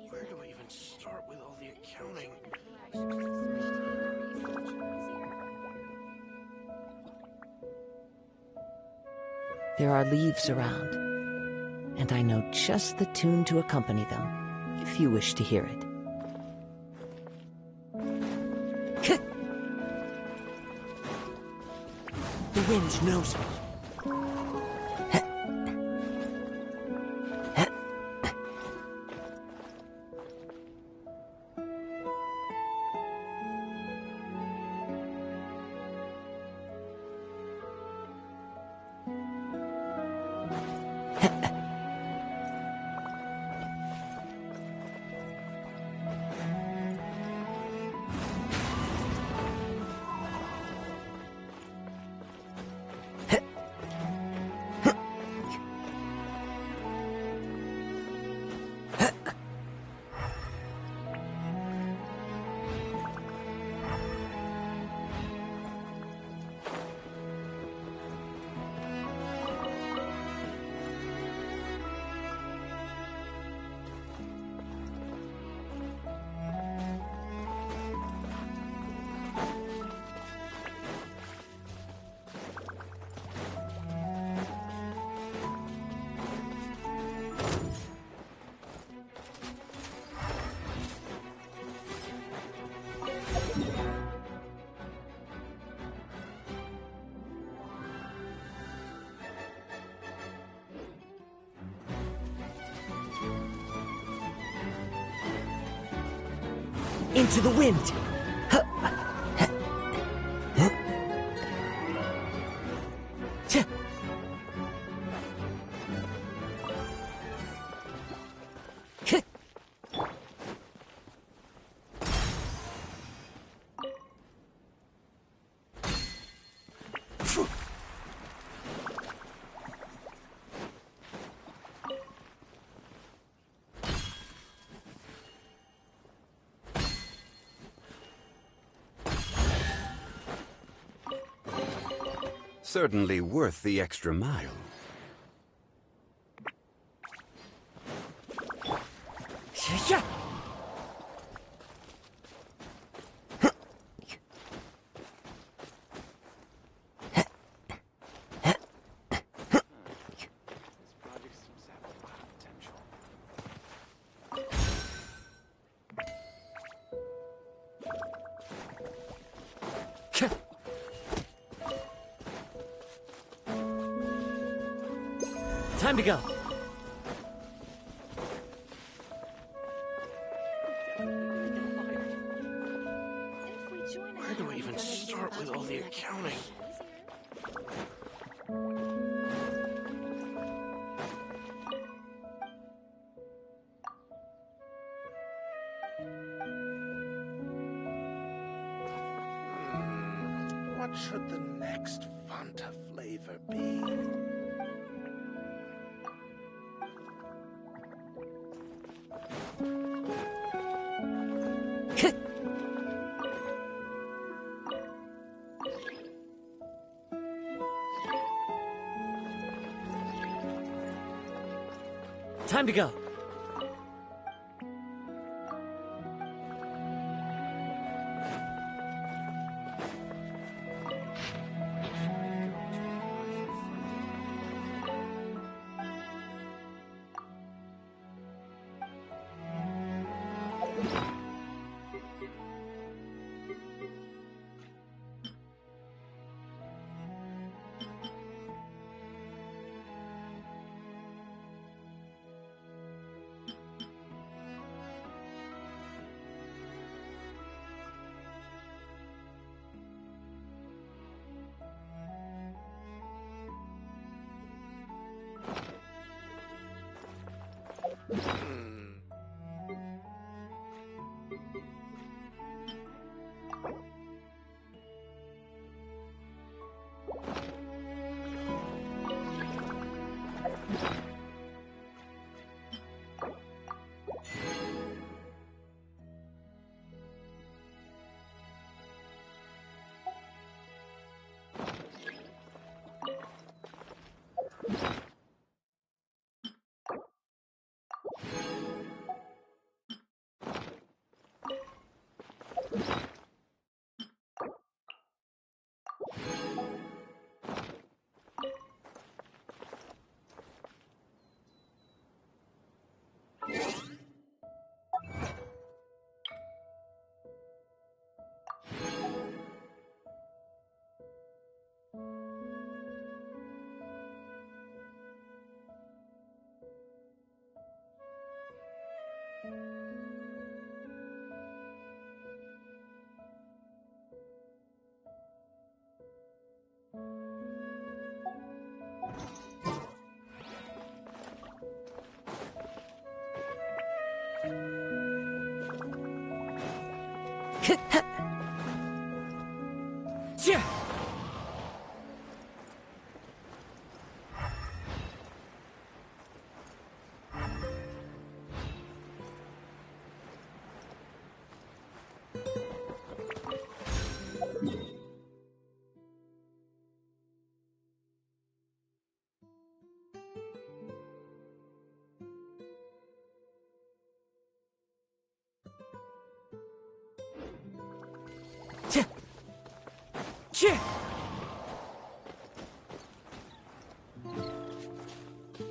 Where do I even start with all the accounting? There are leaves around, and I know just the tune to accompany them, if you wish to hear it. The wind knows me. Into the wind! Certainly worth the extra mile. Time to go. Where do I even start with all the accounting? What should the next Fanta flavor be? Time to go.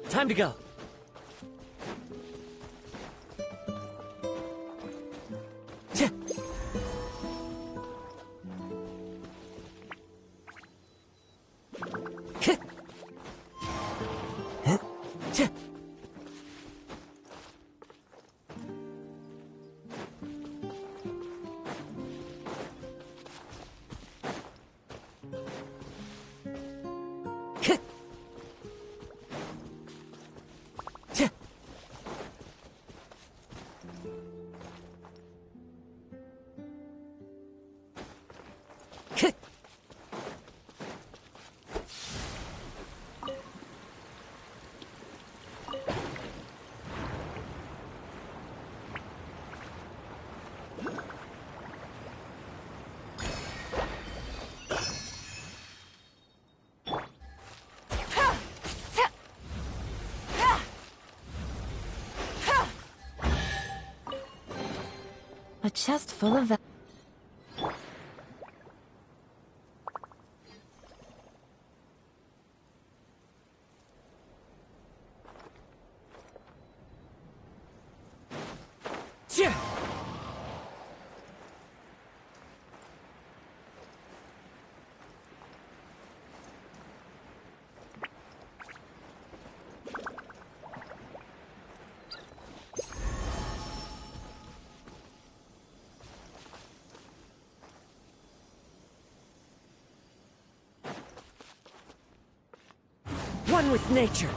Time to go. A chest full of that. One with nature.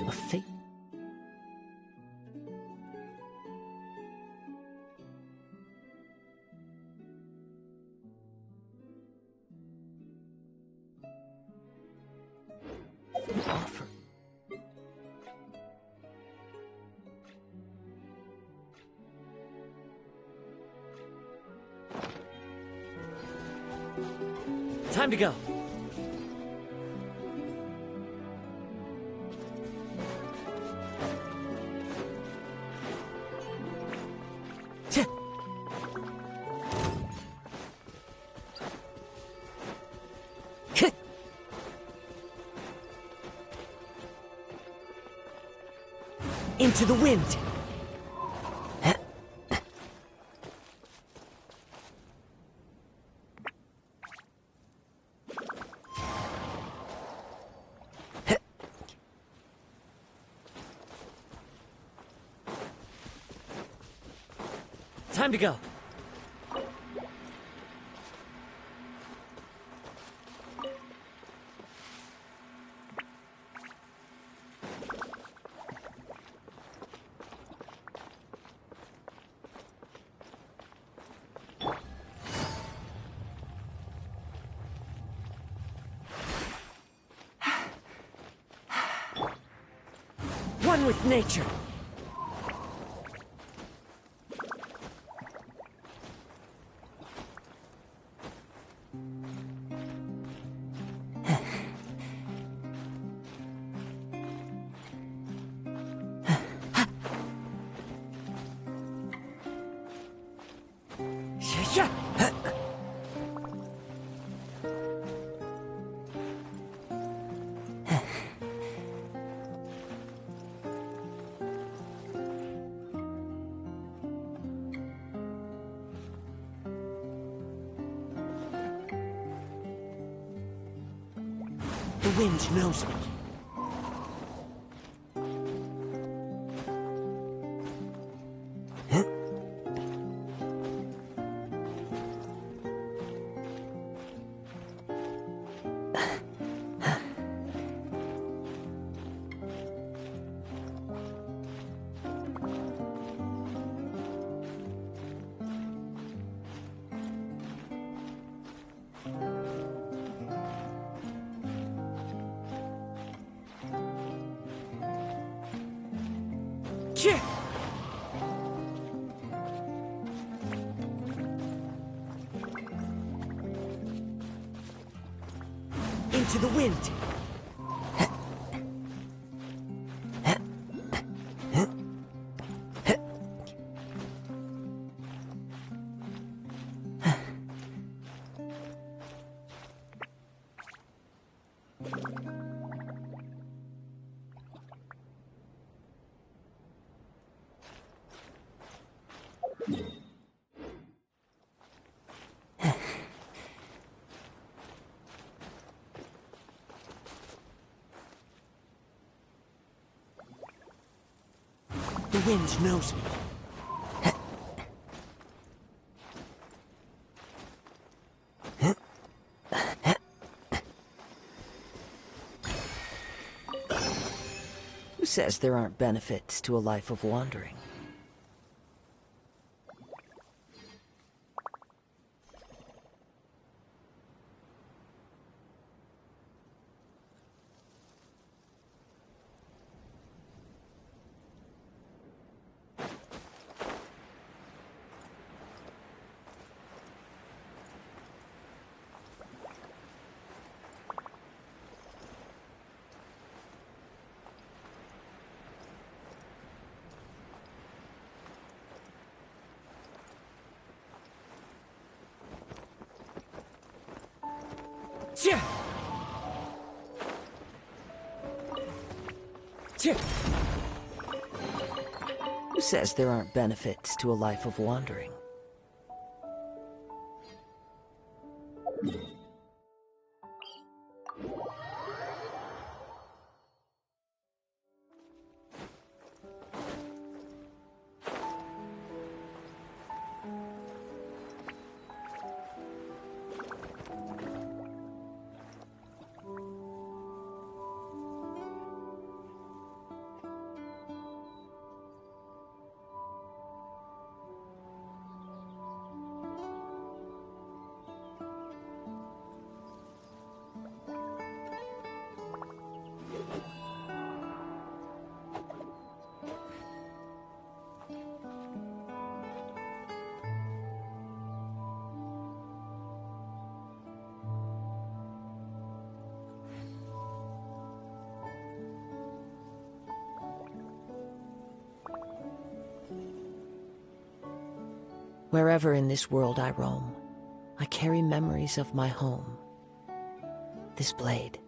A fate. Offer. Time to go. Into the wind. Time to go. One with nature. The wind knows me. Into the wind. The wind knows me. Who says there aren't benefits to a life of wandering? Who says there aren't benefits to a life of wandering? Wherever in this world I roam, I carry memories of my home. This blade,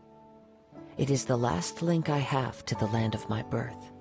it is the last link I have to the land of my birth.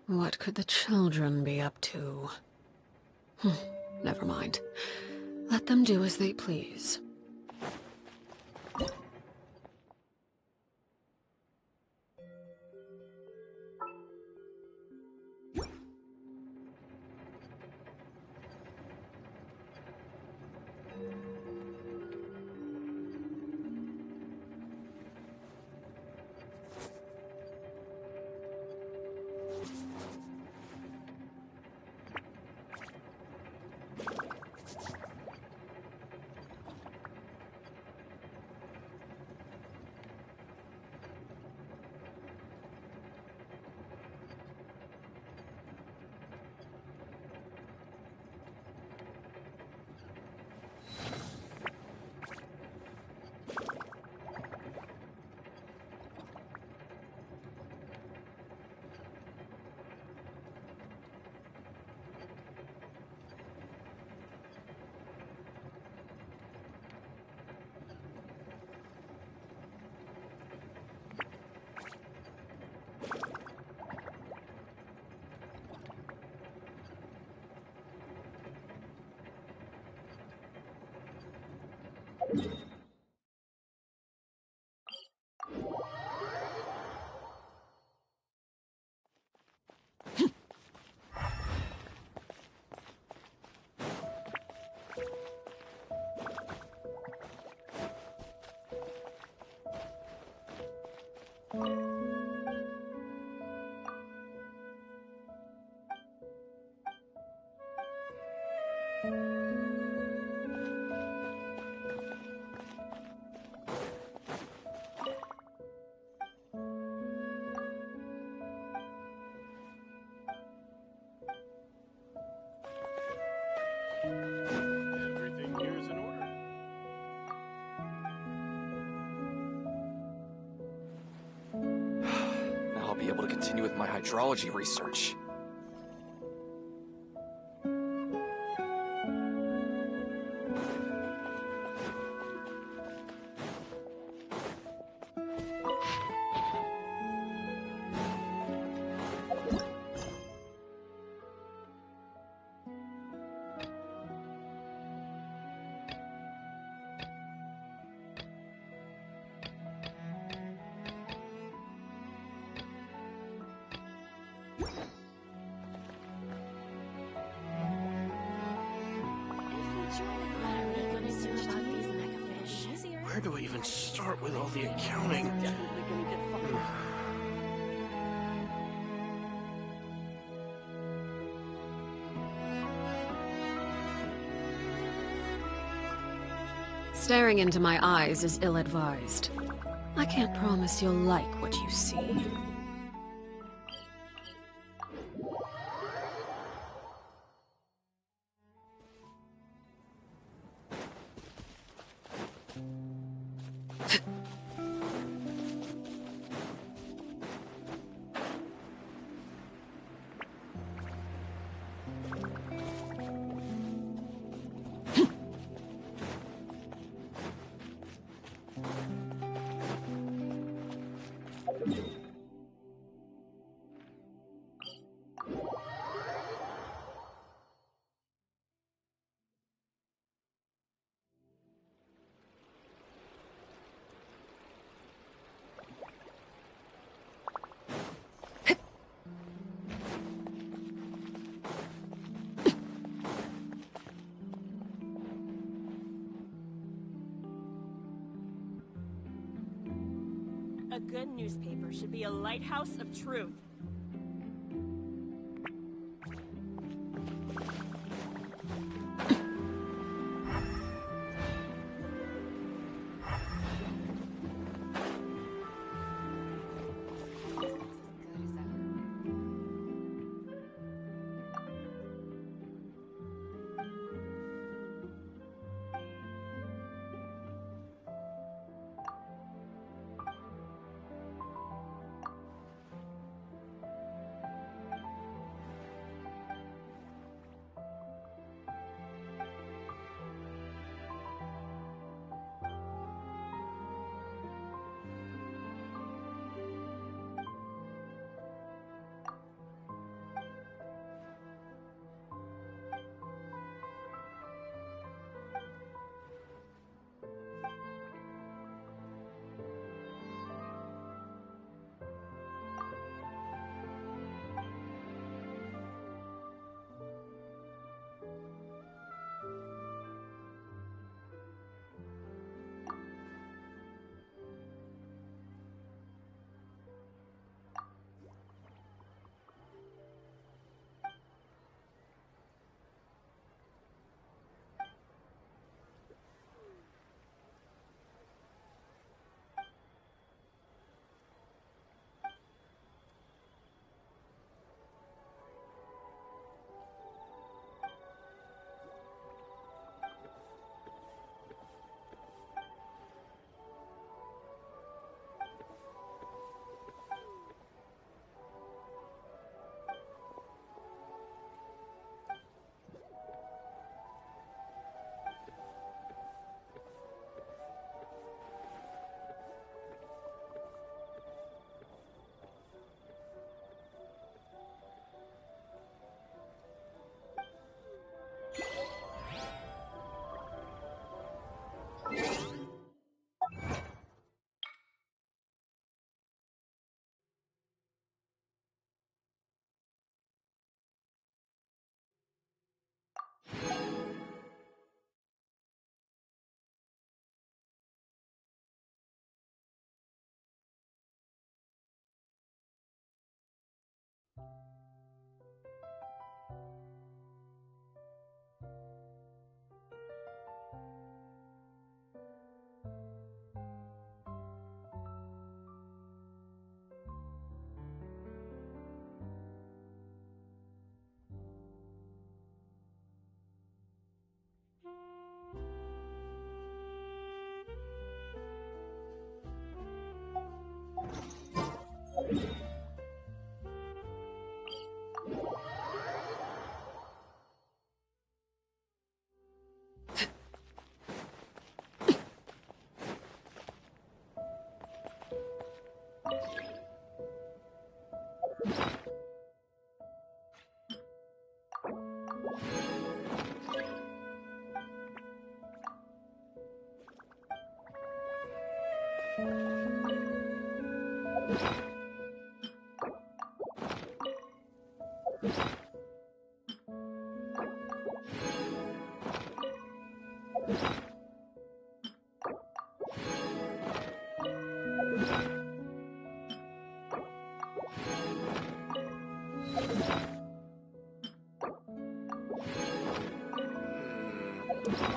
What could the children be up to? Never mind. Let them do as they please. Everything here is in order. Now I'll be able to continue with my hydrology research. Where do I even start with all the accounting? Staring into my eyes is ill-advised. I can't promise you'll like what you see. A good newspaper should be a lighthouse of truth.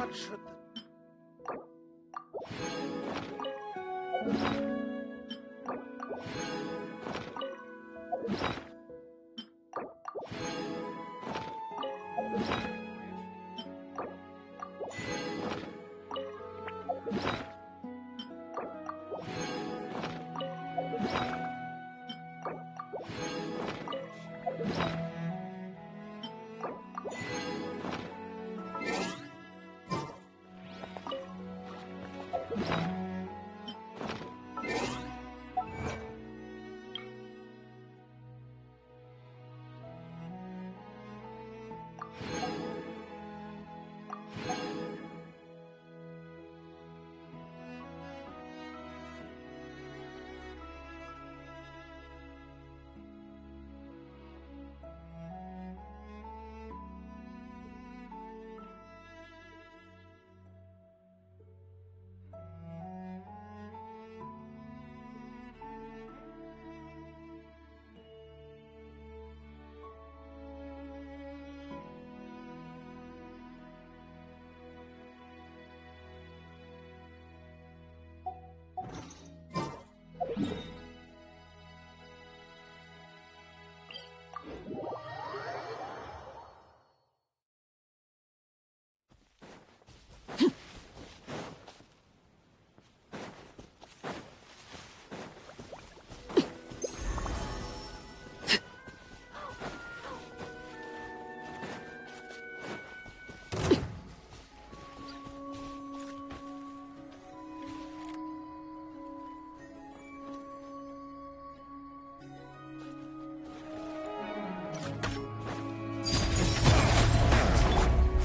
What should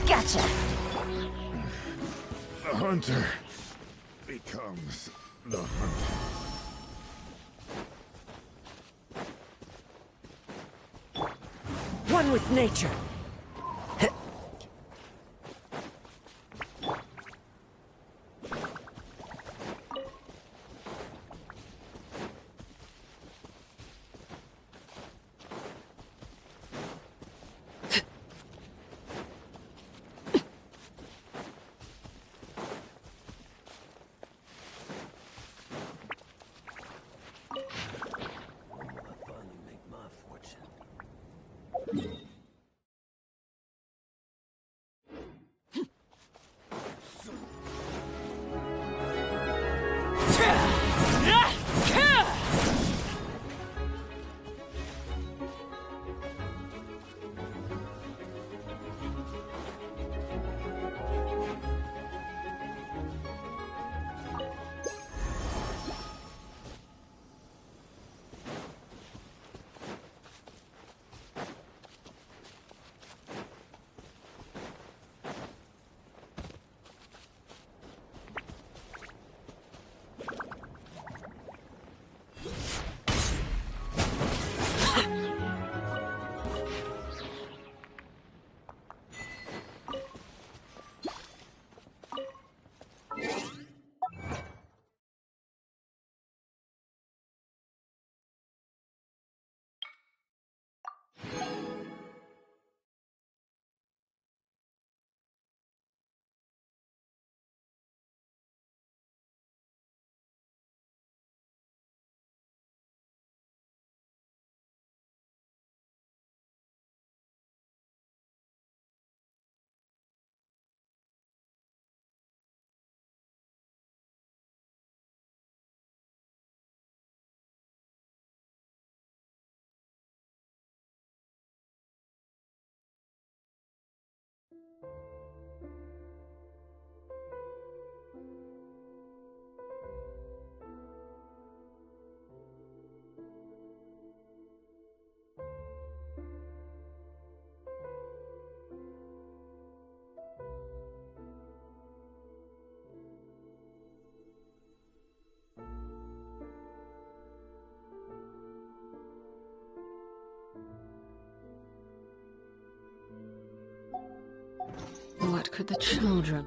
Gotcha! The hunter becomes the hunted. One with nature. could the children...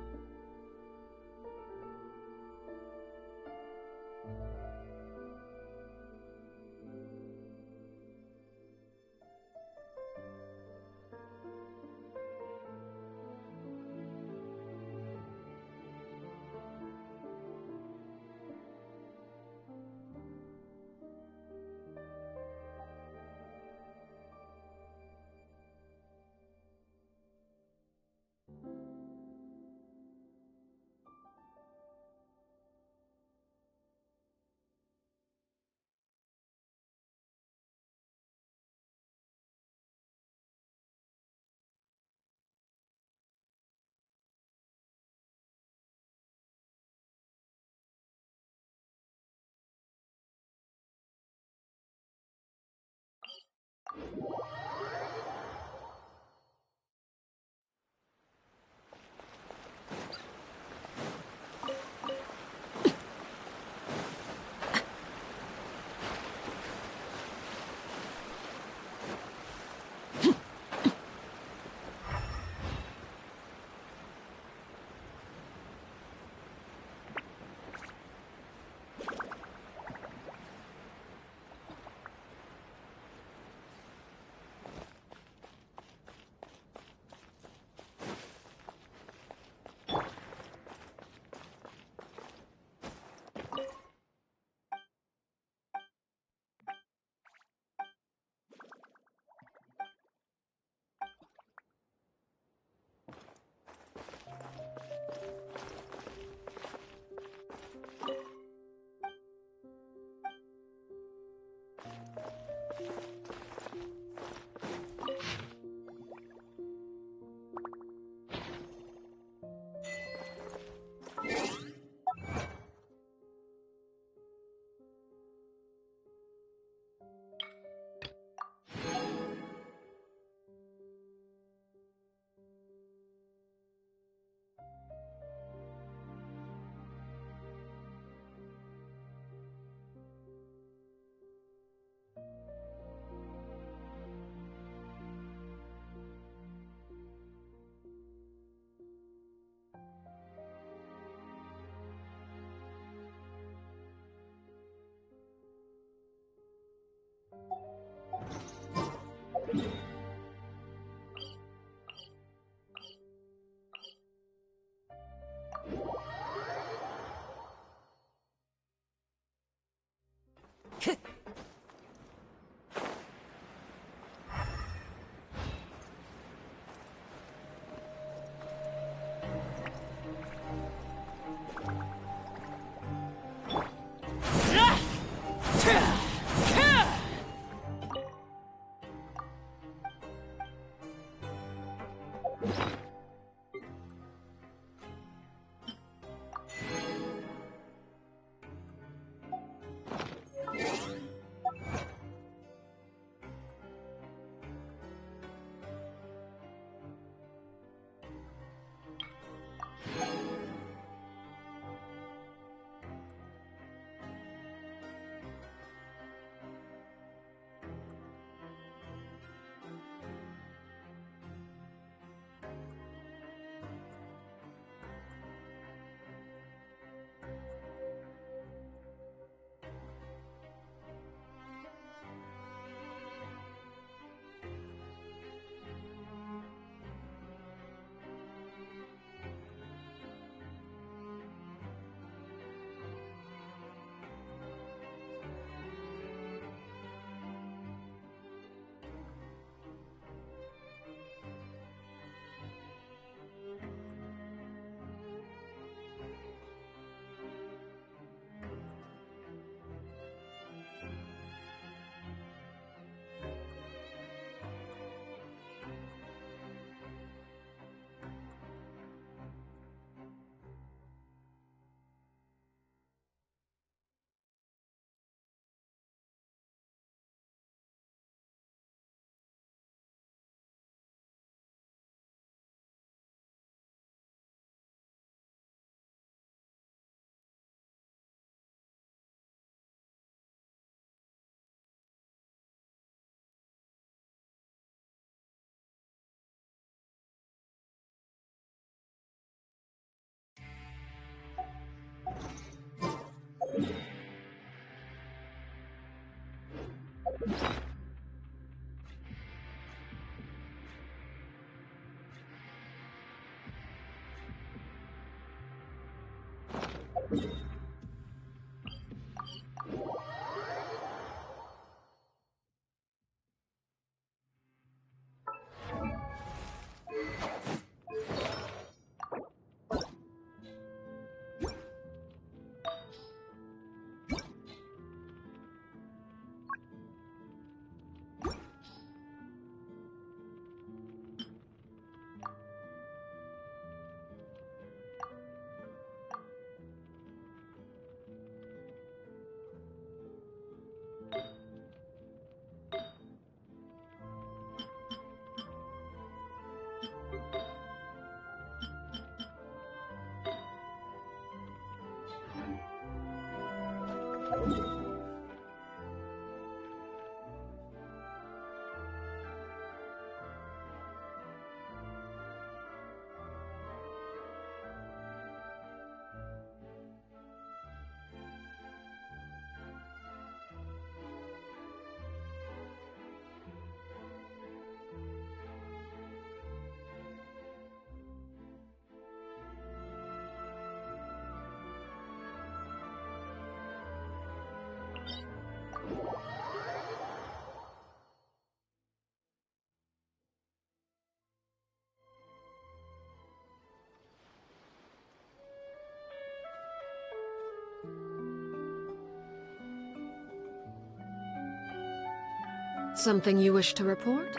Something you wish to report?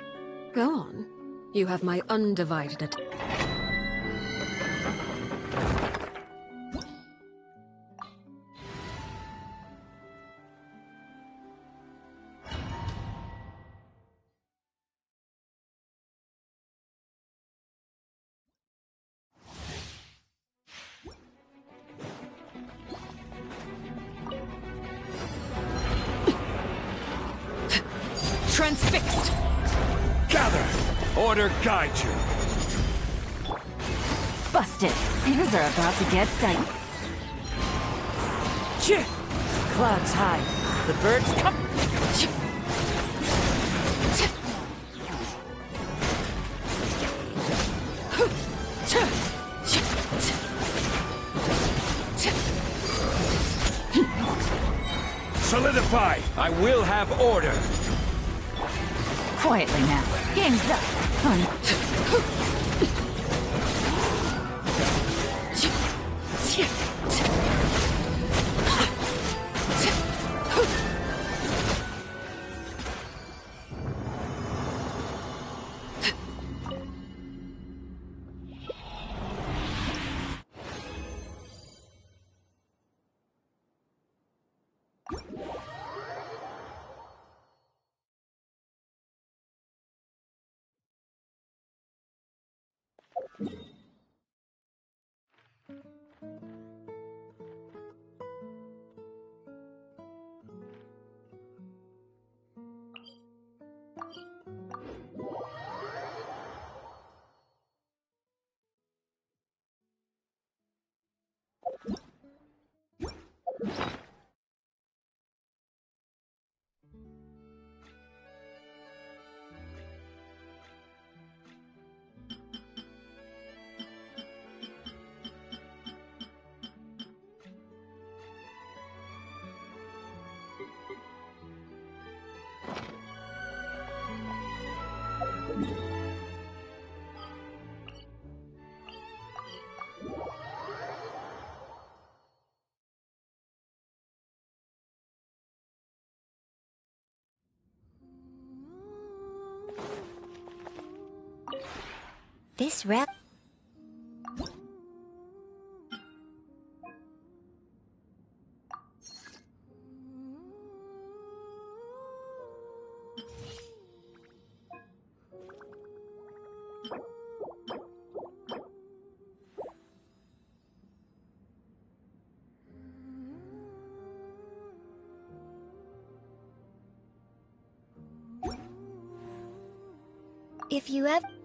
Go on. You have my undivided attention. Transfixed! Gather! Order guide you! Busted. Things are about to get tight. Clouds high. The birds come. Solidify! I will have order! Quietly now. Game's up. Fun. This rep. If you ever...